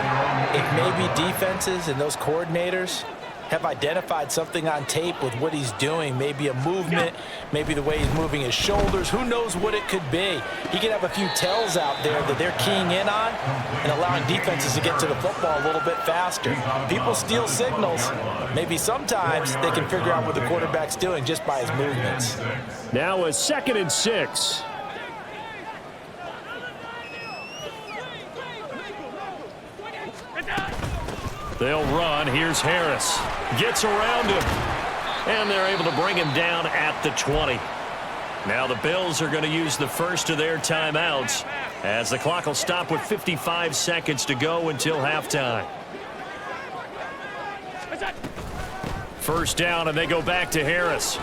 if maybe defenses and those coordinators have identified something on tape with what he's doing. Maybe a movement, maybe the way he's moving his shoulders. Who knows what it could be? He could have a few tells out there that they're keying in on and allowing defenses to get to the football a little bit faster. People steal signals. Maybe sometimes they can figure out what the quarterback's doing just by his movements.
Now a 2nd and 6. They'll run. Here's Harris. Gets around him. And they're able to bring him down at the 20. Now the Bills are going to use the first of their timeouts as the clock will stop with 55 seconds to go until halftime. First down, and they go back to Harris.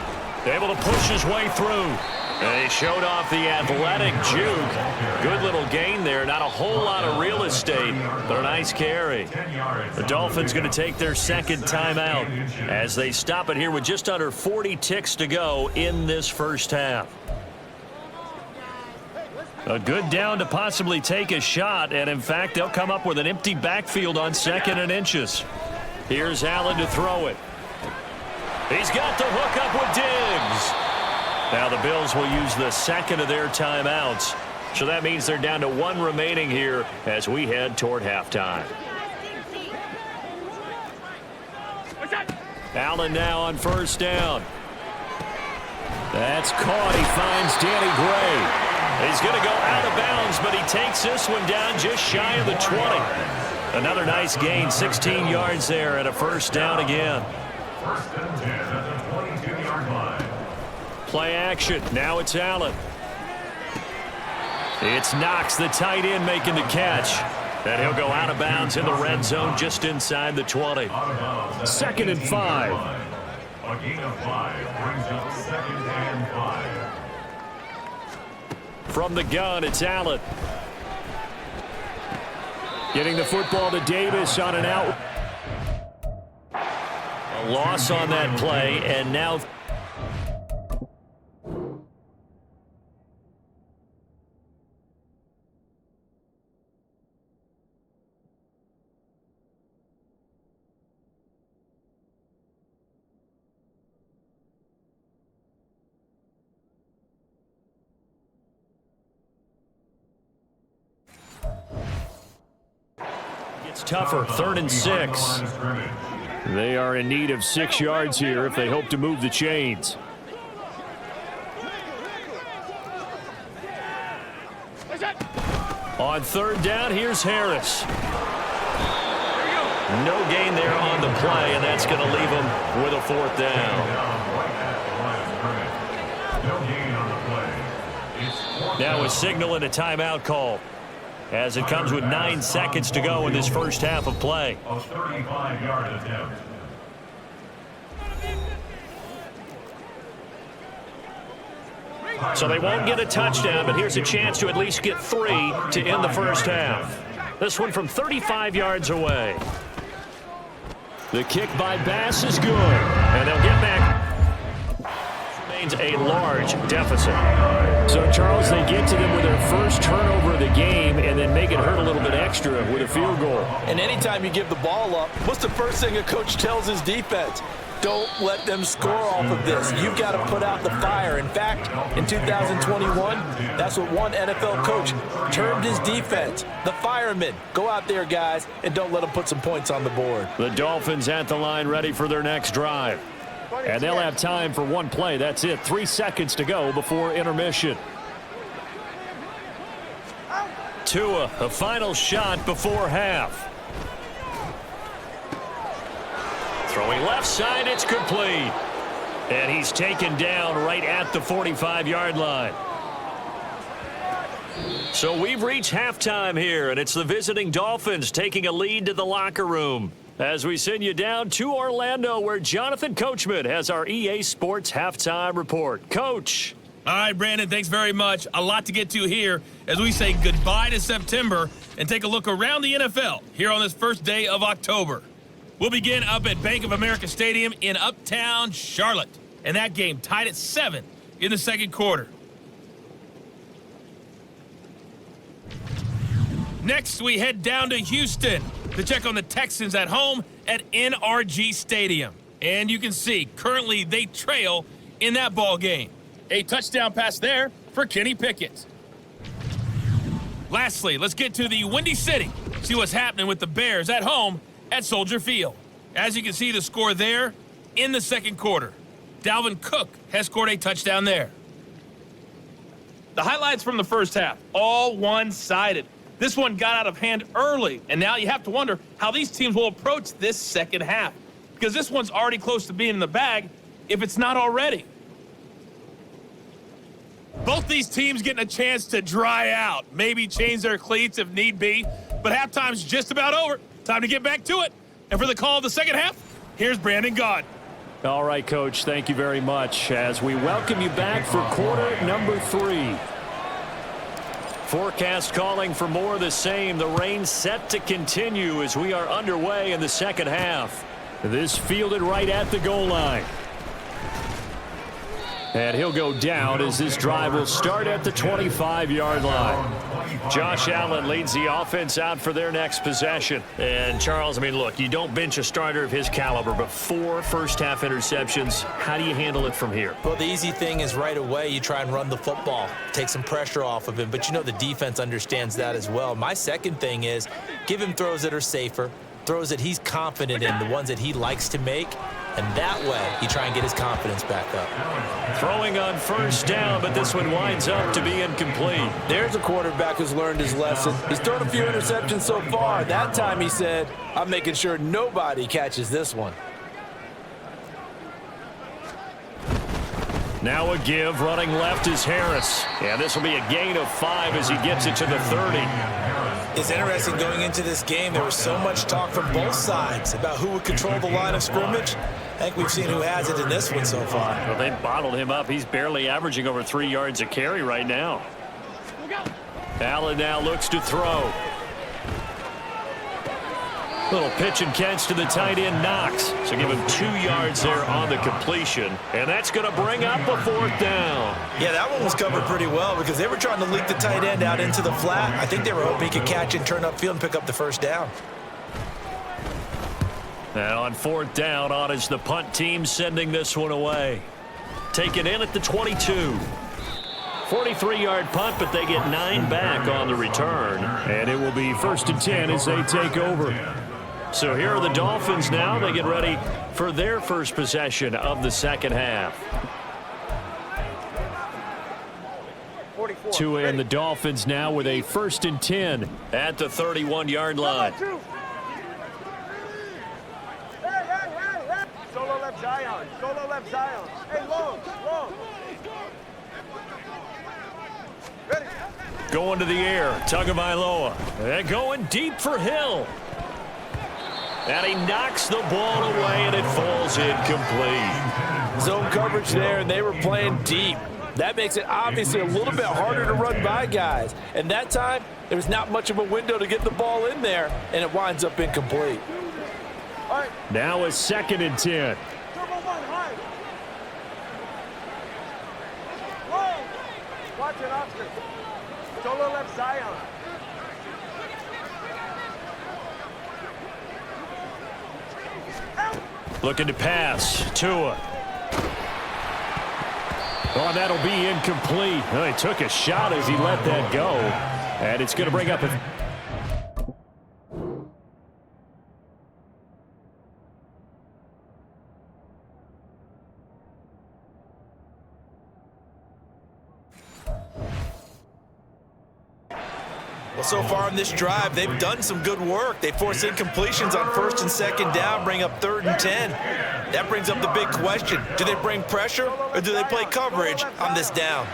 Able to push his way through. And he showed off the athletic juke. Good little gain there. Not a whole lot of real estate, but a nice carry. The Dolphins going to take their 2nd timeout as they stop it here with just under 40 ticks to go in this first half. A good down to possibly take a shot, and in fact, they'll come up with an empty backfield on 2nd and inches. Here's Allen to throw it. He's got the hook up with Diggs. Now the Bills will use the 2nd of their timeouts. So that means they're down to 1 remaining here as we head toward halftime. Allen now on first down. That's caught. He finds Danny Gray. He's going to go out of bounds, but he takes this one down just shy of the 20. Another nice gain, 16 yards there, and a first down again.
First and 10 at the 22-yard line.
Play action. Now it's Allen. It's Knox, the tight end, making the catch. And he'll go out of bounds in the red zone just inside the 20. 2nd and 5.
A gain of 5 brings up 2nd and 5.
From the gun, it's Allen. Getting the football to Davis on an out. A loss on that play, and now... It's tougher, 3rd and 6. They are in need of 6 yards here if they hope to move the chains. On 3rd down, here's Harris. No gain there on the play, and that's going to leave them with a 4th down. Now a signal and a timeout call, as it comes with 9 seconds to go in this first half of play.
A 35-yard attempt.
So they won't get a touchdown, but here's a chance to at least get 3 to end the first half. This one from 35 yards away. The kick by Bass is good, and they'll get back. Remains a large deficit. So, Charles, they get to them with their first turnover of the game and then make it hurt a little bit extra with a field goal.
And anytime you give the ball up, what's the first thing a coach tells his defense? Don't let them score off of this. You've got to put out the fire. In fact, in 2021, that's what one NFL coach termed his defense. The firemen. Go out there, guys, and don't let them put some points on the board.
The Dolphins at the line ready for their next drive. And they'll have time for one play. That's it. 3 seconds to go before intermission. Tua, a final shot before half. Throwing left side, it's complete. And he's taken down right at the 45-yard line. So we've reached halftime here, and it's the visiting Dolphins taking a lead to the locker room. As we send you down to Orlando, where Jonathan Coachman has our EA Sports halftime report. Coach.
All right, Brandon, thanks very much. A lot to get to here as we say goodbye to September and take a look around the NFL here on this first day of October. We'll begin up at Bank of America Stadium in Uptown Charlotte. And that game tied at 7 in the second quarter. Next, we head down to Houston to check on the Texans at home at NRG Stadium. And you can see, currently they trail in that ball game. A touchdown pass there for Kenny Pickett. Lastly, let's get to the Windy City. See what's happening with the Bears at home at Soldier Field. As you can see, the score there in the second quarter. Dalvin Cook has scored a touchdown there. The highlights from the first half, all one-sided. This one got out of hand early, and now you have to wonder how these teams will approach this second half, because this one's already close to being in the bag, if it's not already. Both these teams getting a chance to dry out, maybe change their cleats if need be, but halftime's just about over. Time to get back to it. And for the call of the second half, here's Brandon Gaud.
All right, Coach, thank you very much as we welcome you back for quarter number 3. Forecast calling for more of the same. The rain set to continue as we are underway in the second half. This fielded right at the goal line. And he'll go down as this drive will start at the 25-yard line. Josh Allen leads the offense out for their next possession. And, Charles, I mean, look, you don't bench a starter of his caliber, but 4 first-half interceptions. How do you handle it from here?
Well, the easy thing is right away you try and run the football, take some pressure off of him. But, you know, the defense understands that as well. My second thing is give him throws that are safer, throws that he's confident in, the ones that he likes to make. And that way, you try and get his confidence back up.
Throwing on first down, but this one winds up to be incomplete.
There's a quarterback who's learned his lesson. He's thrown a few interceptions so far. That time he said, I'm making sure nobody catches this one.
Now a give, running left is Harris. And this will be a gain of 5 as he gets it to the 30.
It's interesting going into this game. There was so much talk from both sides about who would control the line of scrimmage. I think we've seen who has it in this one so far.
Well, they bottled him up. He's barely averaging over 3 yards a carry right now. Allen now looks to throw. Little pitch and catch to the tight end, Knox. So give him 2 yards there on the completion. And that's going to bring up a 4th down.
Yeah, that one was covered pretty well because they were trying to leak the tight end out into the flat. I think they were hoping he could catch and turn upfield and pick up the first down.
And on 4th down, on is the punt team sending this one away. Taken in at the 22. 43-yard punt, but they get 9 back on the return. And it will be 1st and 10 as they take over. So here are the Dolphins now. They get ready for their first possession of the second half. Tua and the Dolphins now with a 1st and 10 at the 31-yard line.
Solo left Zion. Solo left Zion. Hey, long. Ready.
Going to the air, Tagovailoa. They're going deep for Hill. And he knocks the ball away, and it falls incomplete.
Zone coverage there, and they were playing deep. That makes it obviously a little bit harder to run by guys. And that time, there was not much of a window to get the ball in there, and it winds up incomplete.
All right.
Now a 2nd and 10.
Turbo 1, high. Long. Watch it, Oscar. Solo left Zion. Help.
Looking to pass. Tua. Oh, that'll be incomplete. Oh, he took a shot as he let that go. And it's going to bring up a...
Well, so far on this drive, they've done some good work. They force incompletions on 1st and 2nd down, bring up 3rd and 10. That brings up the big question. Do they bring pressure or do they play coverage on this down?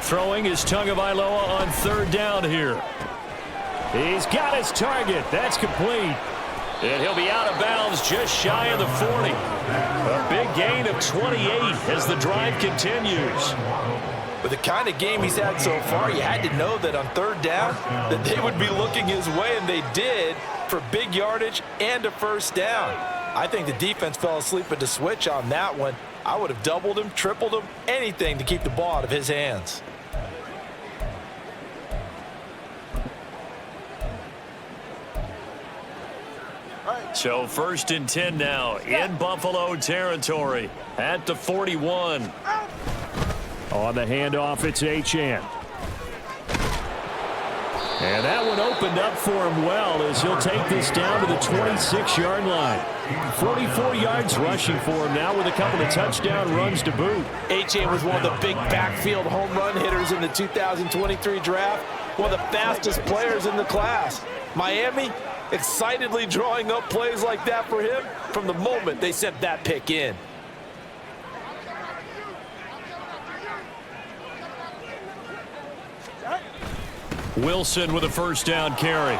Throwing is Tagovailoa on 3rd down here. He's got his target. That's complete. And he'll be out of bounds just shy of the 40. A big gain of 28 as the drive continues.
With the kind of game he's had so far, you had to know that on 3rd down that they would be looking his way, and they did, for big yardage and a 1st down. I think the defense fell asleep at the switch on that one. I would have doubled him, tripled him, anything to keep the ball out of his hands.
So 1st and 10 now in Buffalo territory at the 41. On the handoff, it's Achane. And that one opened up for him well as he'll take this down to the 26-yard line. 44 yards rushing for him now with a couple of touchdown runs to boot.
Achane was one of the big backfield home run hitters in the 2023 draft. One of the fastest players in the class. Miami excitedly drawing up plays like that for him from the moment they sent that pick in.
Wilson with a 1st down carry.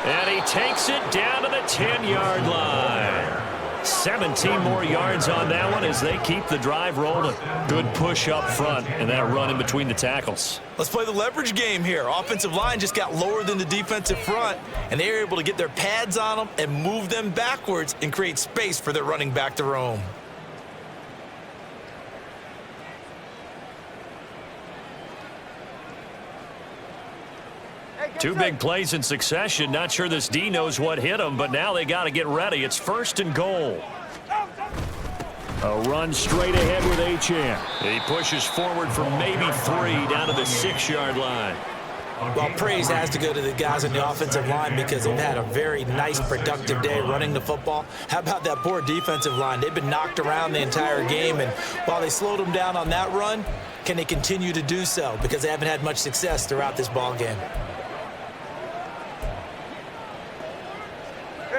And he takes it down to the 10-yard line. 17 more yards on that one as they keep the drive rolling. Good push up front and that run in between the tackles.
Let's play the leverage game here. Offensive line just got lower than the defensive front, and they were able to get their pads on them and move them backwards and create space for their running back to roam.
Two big plays in succession. Not sure this D knows what hit him, but now they got to get ready. It's 1st and goal. A run straight ahead with Achane. He pushes forward for maybe 3 down to the 6-yard line.
Well, praise has to go to the guys on the offensive line because they've had a very nice, productive day running the football. How about that poor defensive line? They've been knocked around the entire game, and while they slowed them down on that run, can they continue to do so? Because they haven't had much success throughout this ball game.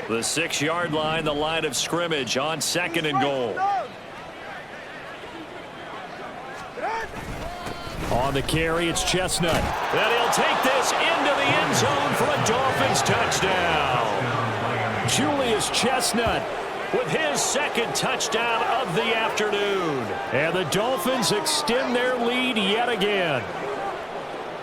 The 6-yard line, the line of scrimmage on 2nd and goal. On the carry, it's Chestnut. And he'll take this into the end zone for a Dolphins touchdown. Julius Chestnut with his 2nd touchdown of the afternoon. And the Dolphins extend their lead yet again.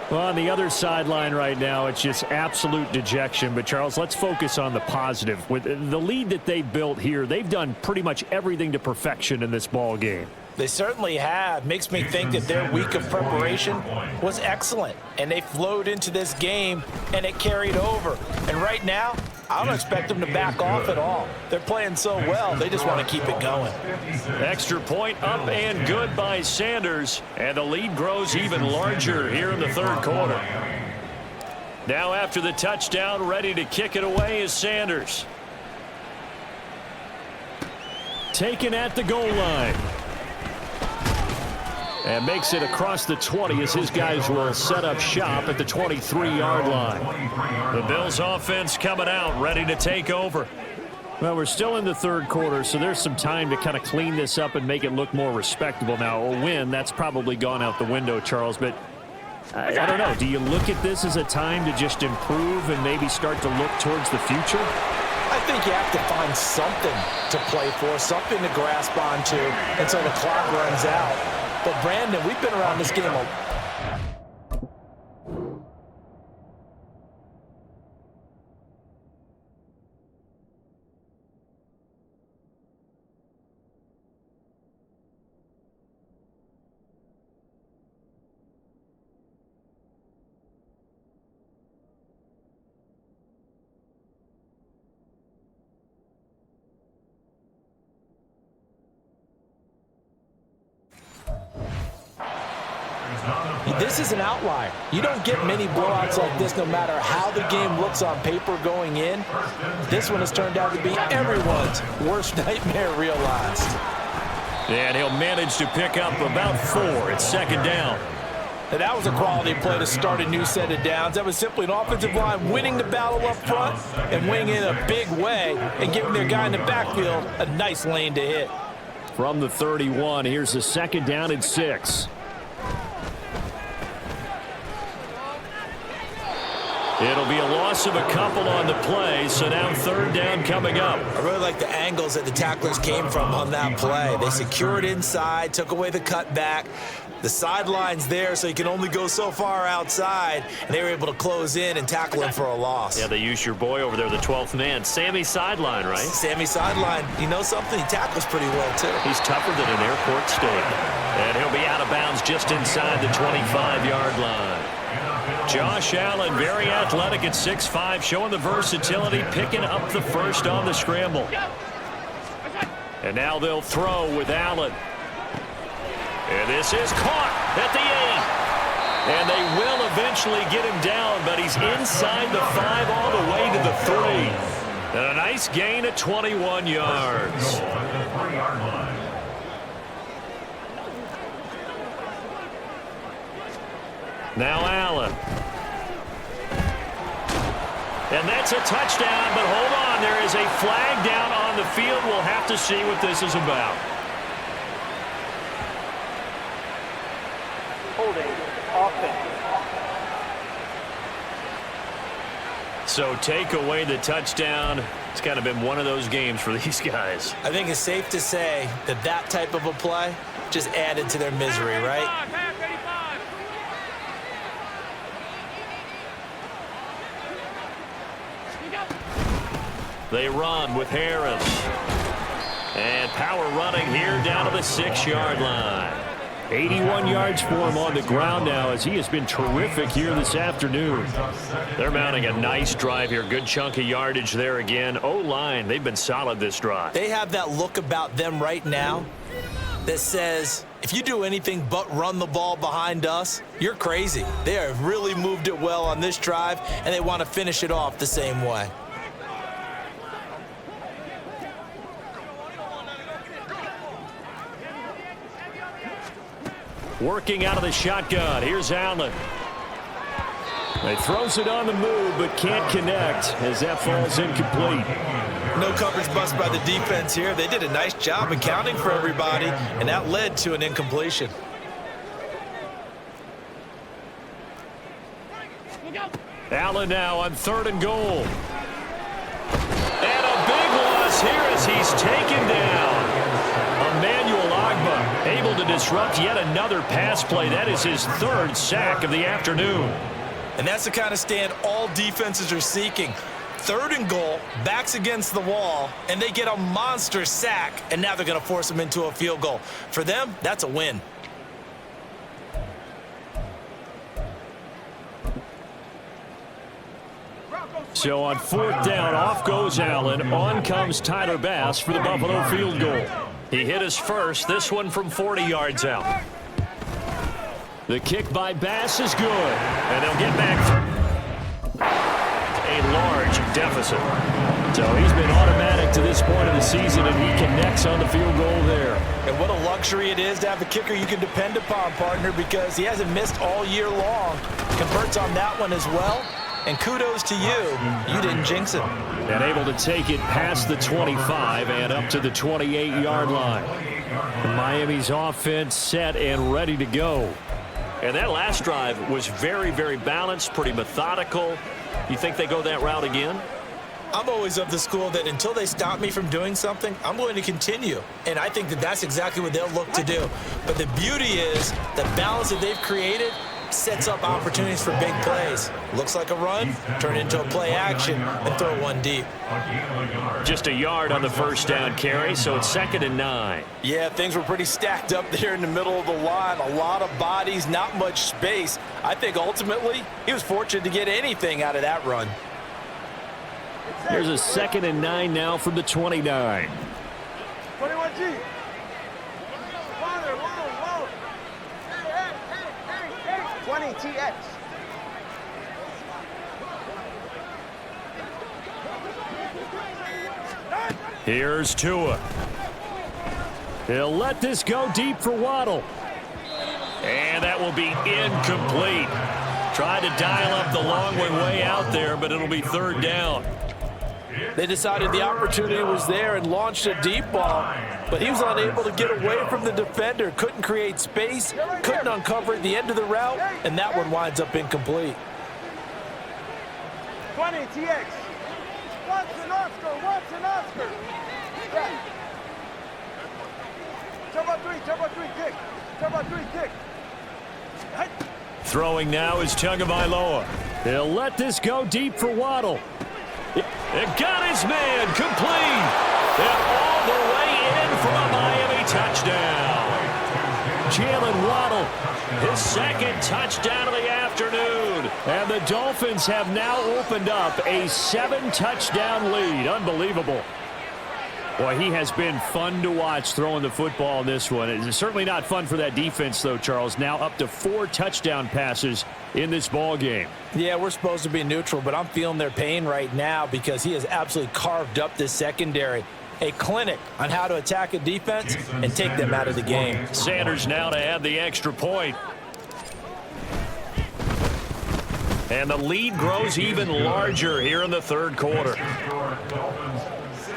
Well, on the other sideline right now, it's just absolute dejection. But, Charles, let's focus on the positive. With the lead that they built here, they've done pretty much everything to perfection in this ball game.
They certainly have. Makes me think that their week of preparation was excellent. And they flowed into this game, and it carried over. And right now, I don't expect them to back off at all. They're playing so well, they just want to keep it going.
Extra point up and good by Sanders. And the lead grows even larger here in the 3rd quarter. Now after the touchdown, ready to kick it away is Sanders. Taken at the goal line. And makes it across the 20 as his guys will set up shop at the 23-yard line. The Bills offense coming out, ready to take over. Well, we're still in the 3rd quarter, so there's some time to kind of clean this up and make it look more respectable. Now, a win, that's probably gone out the window, Charles, but I don't know. Do you look at this as a time to just improve and maybe start to look towards the future?
I think you have to find something to play for, something to grasp onto until the clock runs out. But, Brandon, we've been around this game a this is an outlier. You don't get many blowouts like this no matter how the game looks on paper going in. This one has turned out to be everyone's worst nightmare realized.
And he'll manage to pick up about 4. It's second down.
And that was a quality play to start a new set of downs. That was simply an offensive line winning the battle up front and winning in a big way and giving their guy in the backfield a nice lane to hit.
From the 31, here's the second down and 6. It'll be a loss of a couple on the play, so now third down coming up.
I really like the angles that the tacklers came from on that play. They secured inside, took away the cutback. The sideline's there, so you can only go so far outside, and they were able to close in and tackle him for a loss.
Yeah, they used your boy over there, the 12th man. Sammy Sideline, right?
Sammy Sideline. You know something? He tackles pretty well, too.
He's tougher than an airport steak. And he'll be out of bounds just inside the 25-yard line. Josh Allen, very athletic at 6'5", showing the versatility, picking up the first on the scramble. And now they'll throw with Allen. And this is caught at the 8. And they will eventually get him down, but he's inside the 5 all the way to the 3. And a nice gain at 21 yards. Now Allen. And that's a touchdown, but hold on. There is a flag down on the field. We'll have to see what this is about.
Holding offense.
So take away the touchdown. It's kind of been one of those games for these guys.
I think it's safe to say that that type of a play just added to their misery, right?
They run with Harris. And power running here down to the 6-yard line.
81 yards for him on the ground now as he has been terrific here this afternoon.
They're mounting a nice drive here. Good chunk of yardage there again. O-line, they've been solid this drive.
They have that look about them right now that says, if you do anything but run the ball behind us, you're crazy. They have really moved it well on this drive, and they want to finish it off the same way.
Working out of the shotgun. Here's Allen. He throws it on the move, but can't connect as that falls incomplete.
No coverage bust by the defense here. They did a nice job accounting for everybody, and that led to an incompletion.
Allen now on 3rd and goal. And a big loss here as he's taken down. Emmanuel Ogbah able to disrupt yet another pass play. That is his 3rd sack of the afternoon.
And that's the kind of stand all defenses are seeking. 3rd and goal, backs against the wall, and they get a monster sack, and now they're going to force them into a field goal. For them, that's a win.
So on 4th down, off goes Allen. On comes Tyler Bass for the Buffalo field goal.
He hit his first, this one from 40 yards out.
The kick by Bass is good. And they'll get back a large deficit. So he's been automatic to this point of the season, and he connects on the field goal there.
And what a luxury it is to have a kicker you can depend upon, partner, because he hasn't missed all year long. Converts on that one as well. And kudos to you. You didn't jinx it.
And able to take it past the 25 and up to the 28-yard line. Miami's offense set and ready to go.
And that last drive was very, very balanced, pretty methodical. You think they go that route again?
I'm always of the school that until they stop me from doing something, I'm going to continue. And I think that that's exactly what they'll look to do. But the beauty is the balance that they've created sets up opportunities for big plays. Looks like a run, turn it into a play action, and throw one deep.
Just a yard on the first down carry, so it's 2nd and 9.
Yeah, things were pretty stacked up there in the middle of the line. A lot of bodies, not much space. I think ultimately he was fortunate to get anything out of that run.
Here's a 2nd and 9 now from the 29.
21G. 20 TX.
Here's Tua. He'll let this go deep for Waddle.
And that will be incomplete. Tried to dial up the long one way out there, but it'll be third down.
They decided the opportunity was there and launched a deep ball, but he was unable to get away from the defender. Couldn't create space, couldn't uncover at the end of the route, and that one winds up incomplete.
20 TX. Watson Oscar. Yeah. Turbo 3, kick. Turbo 3, kick.
Throwing now is Tagovailoa. He'll let this go deep for Waddle.
It got his man complete. And all the way in for a Miami touchdown.
Jalen Waddle.
His second touchdown of the afternoon.
And the Dolphins have now opened up a 7-touchdown lead. Unbelievable. Boy, he has been fun to watch throwing the football in this one. It's certainly not fun for that defense, though, Charles. Now up to 4 touchdown passes in this ball game.
Yeah, we're supposed to be neutral, but I'm feeling their pain right now because he has absolutely carved up this secondary. A clinic on how to attack a defense and take them out of the game.
Sanders now to add the extra point. And the lead grows even larger here in the third quarter.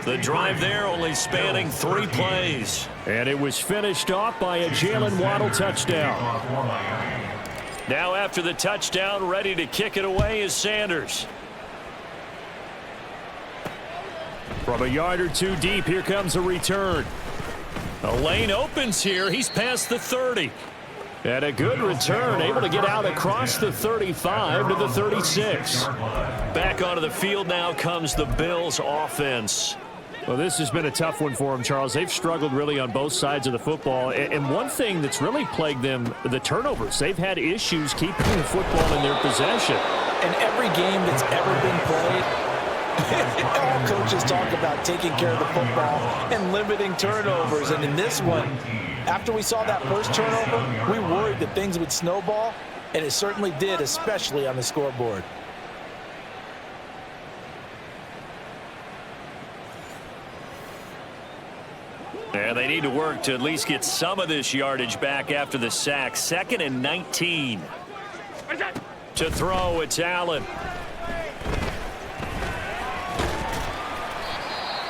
The drive there only spanning 3 plays.
And it was finished off by a Jalen Waddle touchdown.
Now after the touchdown, ready to kick it away is Sanders.
From a yard or 2 deep, here comes a return.
A lane opens here. He's past the 30.
And a good return, able to get out across the 35 to the 36.
Back onto the field now comes the Bills offense.
Well, this has been a tough one for them, Charles. They've struggled really on both sides of the football. And one thing that's really plagued them, the turnovers. They've had issues keeping the football in their possession.
In every game that's ever been played, all coaches talk about taking care of the football and limiting turnovers. And in this one, after we saw that first turnover, we worried that things would snowball, and it certainly did, especially on the scoreboard.
And they need to work to at least get some of this yardage back after the sack. 2nd and 19. To throw, it's Allen.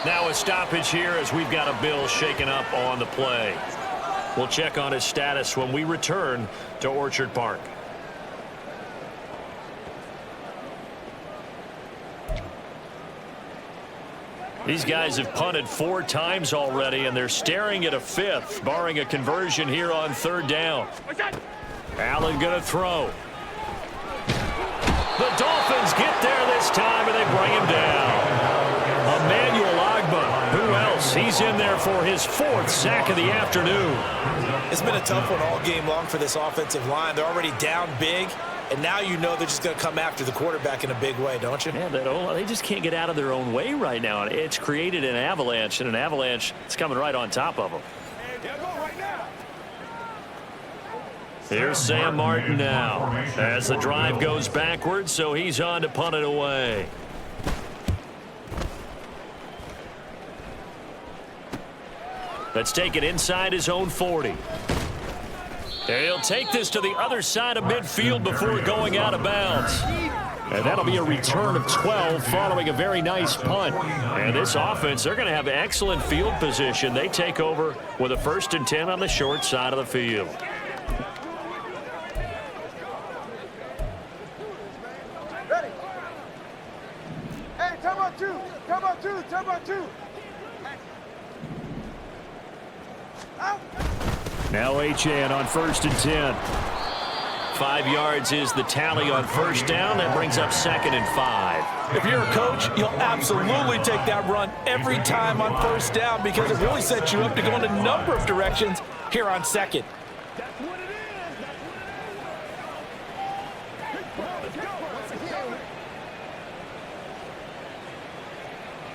Now a stoppage here as we've got a Bill shaken up on the play. We'll check on his status when we return to Orchard Park. These guys have punted 4 times already, and they're staring at a 5th, barring a conversion here on 3rd down. Allen going to throw. The Dolphins get there this time, and they bring him down. Emmanuel Ogbah, who else? He's in there for his 4th sack of the afternoon.
It's been a tough one all game long for this offensive line. They're already down big, and now you know they're just going to come after the quarterback in a big way, don't you?
Yeah, they just can't get out of their own way right now. It's created an avalanche, and an avalanche is coming right on top of them. Here's Sam Martin now as the drive goes backwards, so he's on to punt it away. Let's take it inside his own 40. He'll take this to the other side of midfield before going out of bounds.
And that'll be a return of 12 following a very nice punt.
And this offense, they're going to have excellent field position. They take over with a 1st and 10 on the short side of the field.
Ready. Hey, turbo 2. Out.
Now Achane on 1st and 10.
5 yards is the tally on 1st down. That brings up 2nd and 5.
If you're a coach, you'll absolutely take that run every time on 1st down because it really sets you up to go in a number of directions here on 2nd.
That's what it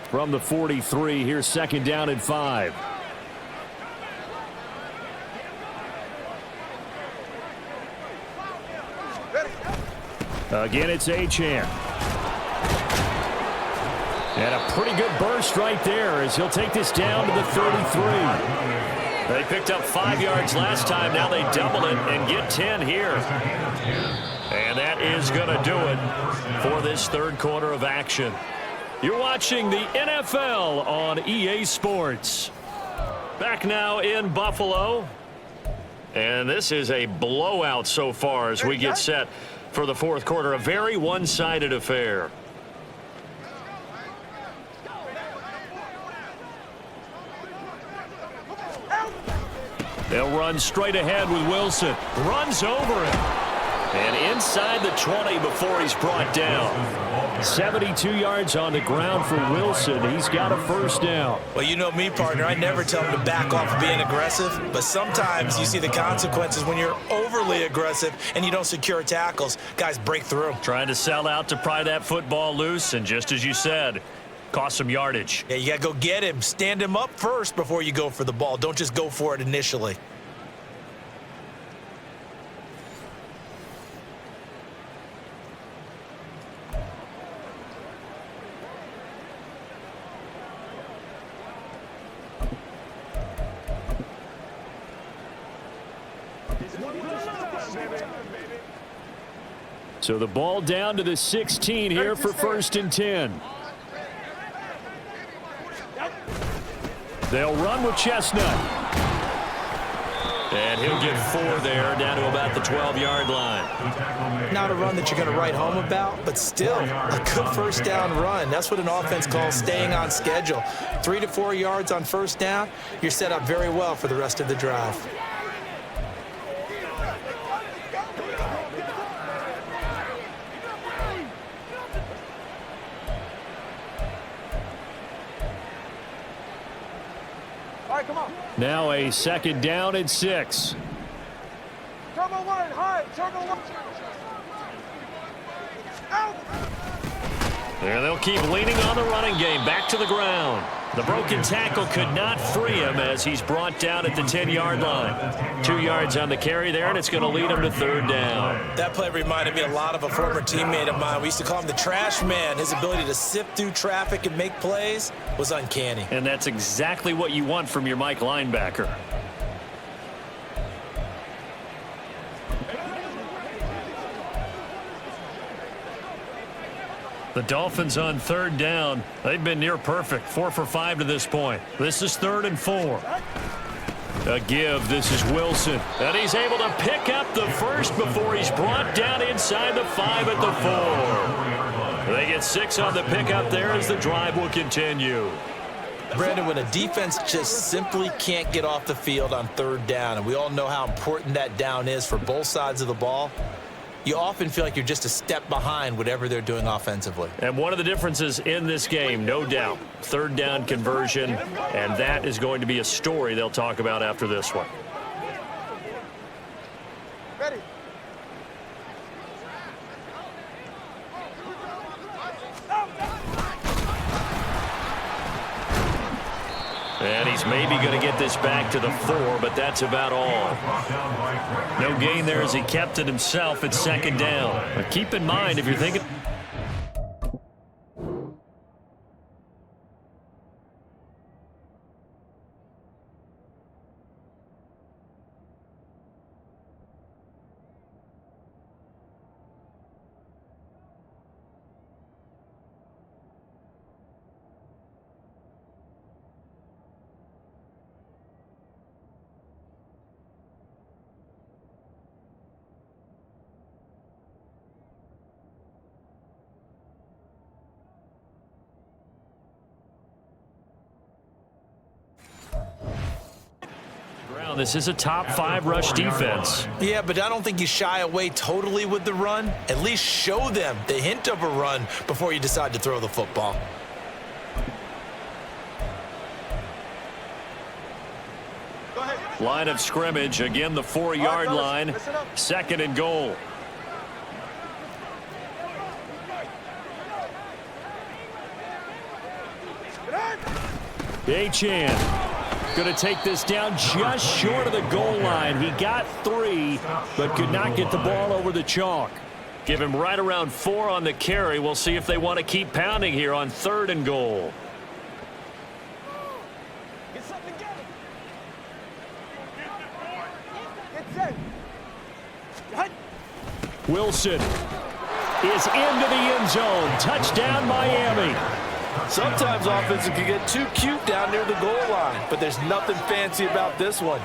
is.
From the 43, here's 2nd down and 5. Again, it's Achane. And a pretty good burst right there as he'll take this down to the 33.
They picked up 5 yards last time. Now they double it and get 10 here. And that is going to do it for this third quarter of action. You're watching the NFL on EA Sports. Back now in Buffalo. And this is a blowout so far as we get set for the fourth quarter. A very one-sided affair.
They'll run straight ahead with Wilson. Runs over him. And inside the 20 before he's brought down. 72 yards on the ground for Wilson. He's got a first down.
Well, you know me, partner. I never tell him to back off of being aggressive. But sometimes you see the consequences when you're overly aggressive and you don't secure tackles. Guys break through.
Trying to sell out to pry that football loose. And just as you said, cost some yardage.
Yeah, you got to go get him. Stand him up first before you go for the ball. Don't just go for it initially.
So the ball down to the 16 here for 1st and 10. They'll run with Chestnut.
And he'll get 4 there, down to about the 12-yard line.
Not a run that you're going to write home about, but still a good first down run. That's what an offense calls staying on schedule. 3 to 4 yards on first down, you're set up very well for the rest of the drive.
Now a 2nd down and 6.
Turbo one, high, turbo one. Out.
There they'll keep leaning on the running game. Back to the ground. The broken tackle could not free him as he's brought down at the 10-yard line. 2 yards on the carry there, and it's going to lead him to 3rd down.
That play reminded me a lot of a former teammate of mine. We used to call him the trash man. His ability to sift through traffic and make plays was uncanny.
And that's exactly what you want from your Mike linebacker. The Dolphins on 3rd down. They've been near perfect. 4 for 5 to this point. This is 3rd and 4.
A give. This is Wilson.
And he's able to pick up the first before he's brought down inside the 5 at the 4. They get 6 on the pickup there as the drive will continue.
Brandon, when a defense just simply can't get off the field on 3rd down, and we all know how important that down is for both sides of the ball, you often feel like you're just a step behind whatever they're doing offensively.
And one of the differences in this game, no doubt, 3rd down conversion, and that is going to be a story they'll talk about after this one.
Ready.
And he's maybe going to get this back to the 4, but that's about all. No gain there as he kept it himself at 2nd down. But keep in mind, if you're thinking... This is a top 5 rush defense.
Yeah, but I don't think you shy away totally with the run. At least show them the hint of a run before you decide to throw the football.
Line of scrimmage, again the 4-yard line. 2nd and goal.
Achane going to take this down just short of the goal line. He got 3, but could not get the ball over the chalk.
Give him right around 4 on the carry. We'll see if they want to keep pounding here on 3rd and goal.
Get something together. Get set. Hut.
Wilson is into the end zone. Touchdown, Miami.
Sometimes offenses can get too cute down near the goal line, but there's nothing fancy about this one.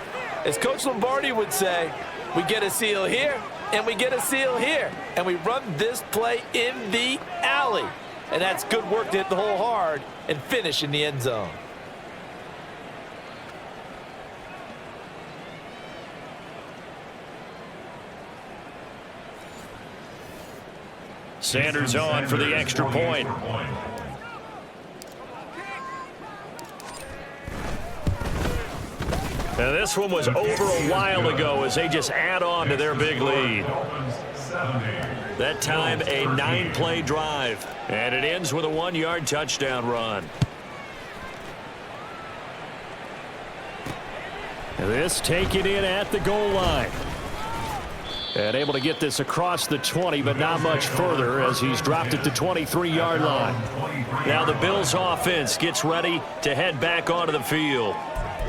As Coach Lombardi would say, we get a seal here, and we get a seal here, and we run this play in the alley. And that's good work to hit the hole hard and finish in the end zone.
Sanders on for the extra point. Now this one was over a while ago as they just add on to their big lead. That time a 9-play drive. And it ends with a 1-yard touchdown run.
This taken in at the goal line. And able to get this across the 20, but not much further as he's dropped at the 23-yard line.
Now the Bills offense gets ready to head back onto the field.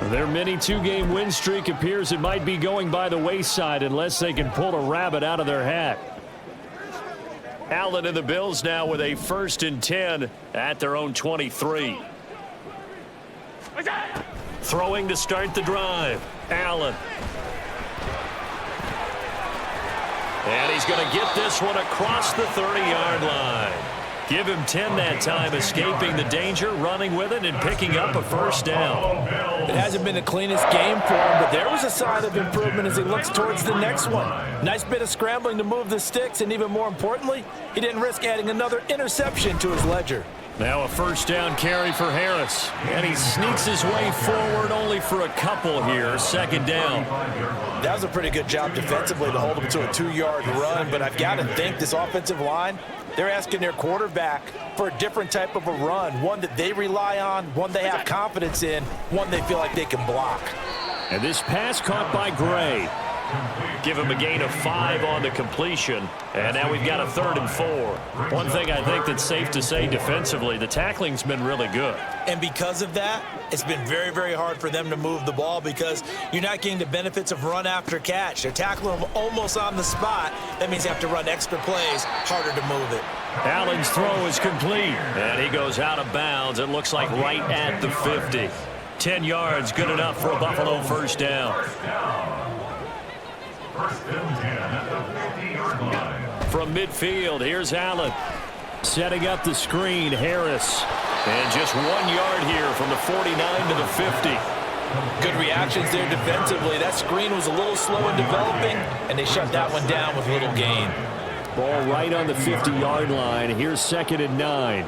Their mini 2-game win streak appears it might be going by the wayside unless they can pull a rabbit out of their hat.
Allen and the Bills now with a 1st and 10 at their own 23. Throwing to start the drive. Allen. And he's going to get this one across the 30-yard line. Give him 10 that time, escaping the danger, running with it, and picking up a 1st down.
It hasn't been the cleanest game for him, but there was a sign of improvement as he looks towards the next one. Nice bit of scrambling to move the sticks, and even more importantly, he didn't risk adding another interception to his ledger.
Now a 1st down carry for Harris. And he sneaks his way forward only for a couple here. 2nd down.
That was a pretty good job defensively to hold him to a 2-yard run, but I've got to think this offensive line, they're asking their quarterback for a different type of a run, one that they rely on, one they have confidence in, one they feel like they can block.
And this pass caught by Gray.
Give him a gain of 5 on the completion. And now we've got a 3rd and 4. One thing I think that's safe to say defensively, the tackling's been really good.
And because of that, it's been very, very hard for them to move the ball because you're not getting the benefits of run after catch. They're tackling them almost on the spot. That means you have to run extra plays, harder to move it.
Allen's throw is complete. And he goes out of bounds. It looks like right at the 50. 10 yards, good enough for a Buffalo 1st down. From midfield, here's Allen.
Setting up the screen, Harris.
And just 1 yard here from the 49 to the 50.
Good reactions there defensively. That screen was a little slow in developing, and they shut that one down with little gain.
Ball right on the 50-yard line. Here's 2nd and 9.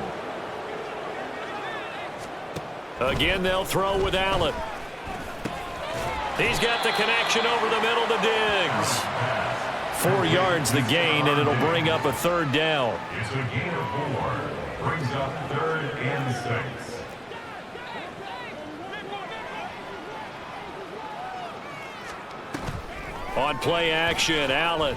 Again, they'll throw with Allen. He's got the connection over the middle to Diggs. 4 yards the gain, and it'll bring up a 3rd down.
It's a gain of 4. Brings up 3rd and 6.
On play action, Allen.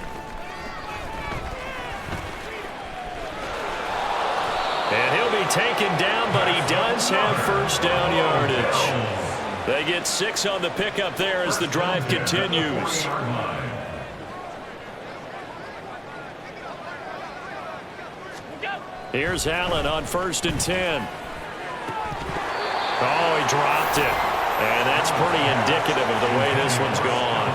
And he'll be taken down, but he does have 1st down yardage. They get 6 on the pickup there as the drive continues. Here's Allen on 1st and 10. Oh, he dropped it. And that's pretty indicative of the way this one's gone.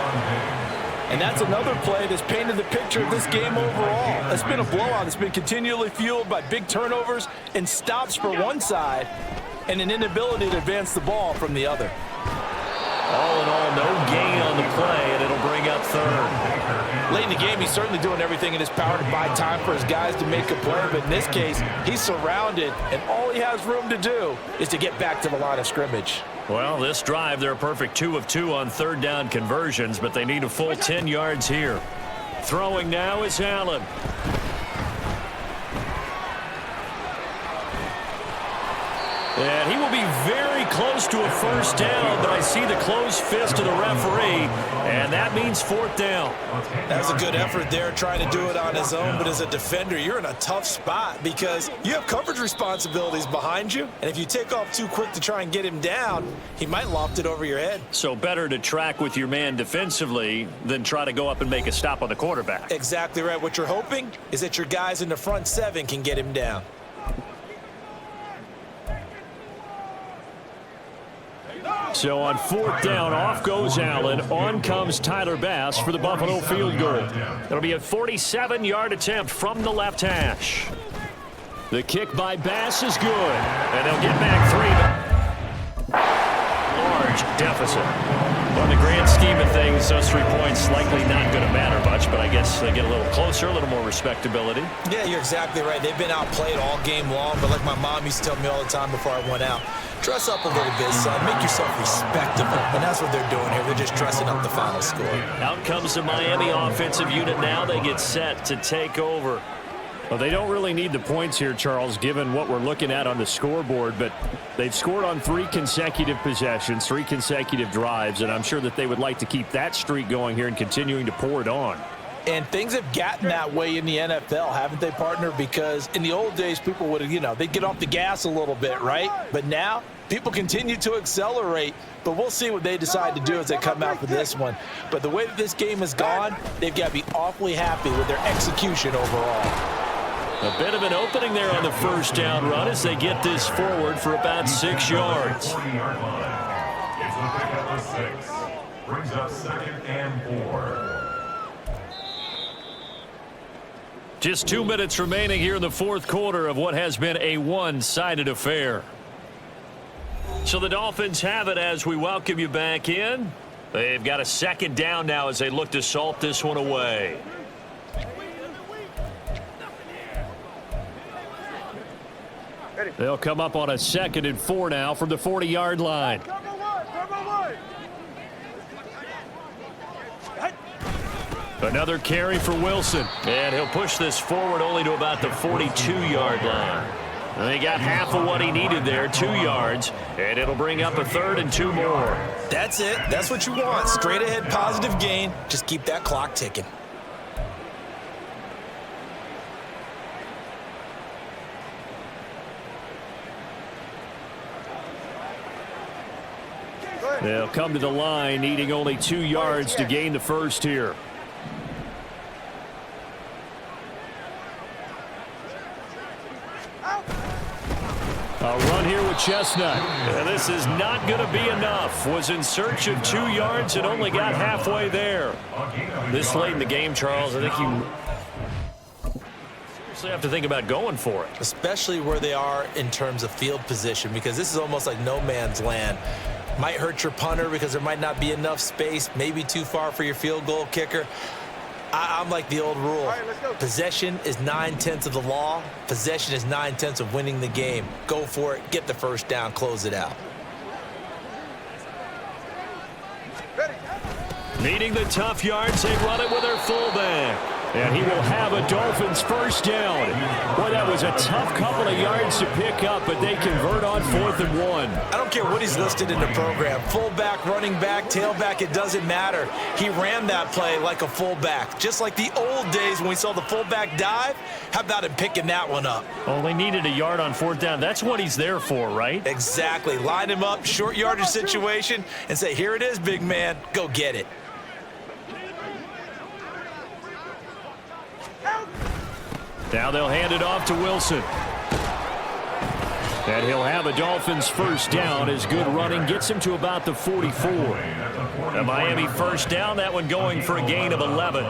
And that's another play that's painted the picture of this game overall. It's been a blowout. It's been continually fueled by big turnovers and stops for one side and an inability to advance the ball from the other.
All in all, no gain on the play, and it'll bring up 3rd.
Late in the game, he's certainly doing everything in his power to buy time for his guys to make a play, but in this case, he's surrounded, and all he has room to do is to get back to the line of scrimmage.
Well, this drive, they're a perfect 2 of 2 on 3rd down conversions, but they need a full 10 yards here. Throwing now is Allen. And he will be very close to a first down, but I see the closed fist of the referee, and that means fourth down.
That was a good effort there trying to do it on his own, but as a defender, you're in a tough spot because you have coverage responsibilities behind you, and if you take off too quick to try and get him down, he might loft it over your head.
So better to track with your man defensively than try to go up and make a stop on the quarterback.
Exactly right. What you're hoping is that your guys in the front seven can get him down.
So on fourth down, off goes Allen. On comes Tyler Bass for the Buffalo field goal.
It'll be a 47-yard attempt from the left hash.
The kick by Bass is good.
And they'll get back 3. Large deficit. On the grand scheme of things, those 3 points likely not going to matter much, but I guess they get a little closer, a little more respectability.
Yeah, you're exactly right. They've been outplayed all game long, but like my mom used to tell me all the time before I went out, dress up a little bit, son. Make yourself respectable. And that's what they're doing here. They're just dressing up the final score.
Out comes the Miami offensive unit now. They get set to take over.
Well, they don't really need the points here, Charles, given what we're looking at on the scoreboard, but they've scored on 3 consecutive possessions, 3 consecutive drives, and I'm sure that they would like to keep that streak going here and continuing to pour it on.
And things have gotten that way in the NFL, haven't they, partner? Because in the old days, people would have, they'd get off the gas a little bit, right? But now, people continue to accelerate. But we'll see what they decide to do as they come out for this one. But the way that this game has gone, they've got to be awfully happy with their execution overall.
A bit of an opening there on the first down run as they get this forward for about 6 yards.
It's the pickup of 6. Brings up 2nd and 4.
Just 2 minutes remaining here in the fourth quarter of what has been a one-sided affair. So the Dolphins have it as we welcome you back in. They've got a 2nd down now as they look to salt this one away.
They'll come up on a 2nd and 4 now from the 40-yard line.
Another carry for Wilson. And he'll push this forward only to about the 42-yard line. And he got half of what he needed there, 2 yards. And it'll bring up a 3rd and 2 more.
That's it. That's what you want. Straight ahead positive gain. Just keep that clock ticking.
They'll come to the line, needing only 2 yards to gain the first here. A run here with Chestnut.
And this is not going to be enough. Was in search of 2 yards and only got halfway there. This late in the game, Charles, I think you seriously have to think about going for it.
Especially where they are in terms of field position, because this is almost like no man's land. Might hurt your punter because there might not be enough space, maybe too far for your field goal kicker. I'm like the old rule. Right, possession is 9/10 of the law. Possession is 9/10 of winning the game. Go for it. Get the first down. Close it out.
Needing the tough yards, they run it with their fullback.
And he will have a Dolphins first down. Boy, that was a tough couple of yards to pick up, but they convert on 4th and 1.
I don't care what he's listed in the program. Fullback, running back, tailback, it doesn't matter. He ran that play like a fullback, just like the old days when we saw the fullback dive. How about him picking that one up?
Only needed a yard on 4th down. That's what he's there for, right?
Exactly. Line him up, short yardage situation, and say, here it is, big man. Go get it.
Now they'll hand it off to Wilson. And he'll have a Dolphins first down as good running gets him to about the 44.
A Miami first down, that one going for a gain of 11.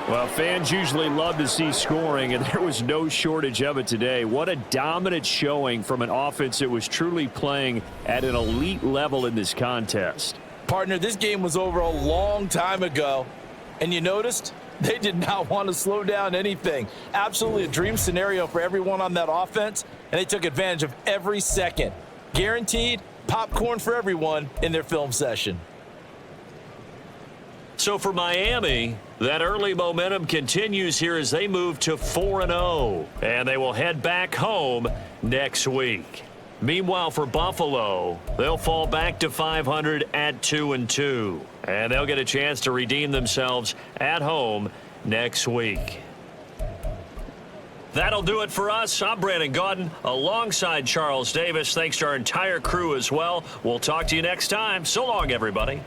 Well, fans usually love to see scoring, and there was no shortage of it today. What a dominant showing from an offense that was truly playing at an elite level in this contest.
Partner, this game was over a long time ago. And you noticed they did not want to slow down anything. Absolutely a dream scenario for everyone on that offense, and they took advantage of every second. Guaranteed popcorn for everyone in their film session.
So for Miami, that early momentum continues here as they move to 4-0, and they will head back home next week. Meanwhile, for Buffalo, they'll fall back to 500 at 2-2, and they'll get a chance to redeem themselves at home next week. That'll do it for us. I'm Brandon Gaudin alongside Charles Davis. Thanks to our entire crew as well. We'll talk to you next time. So long, everybody.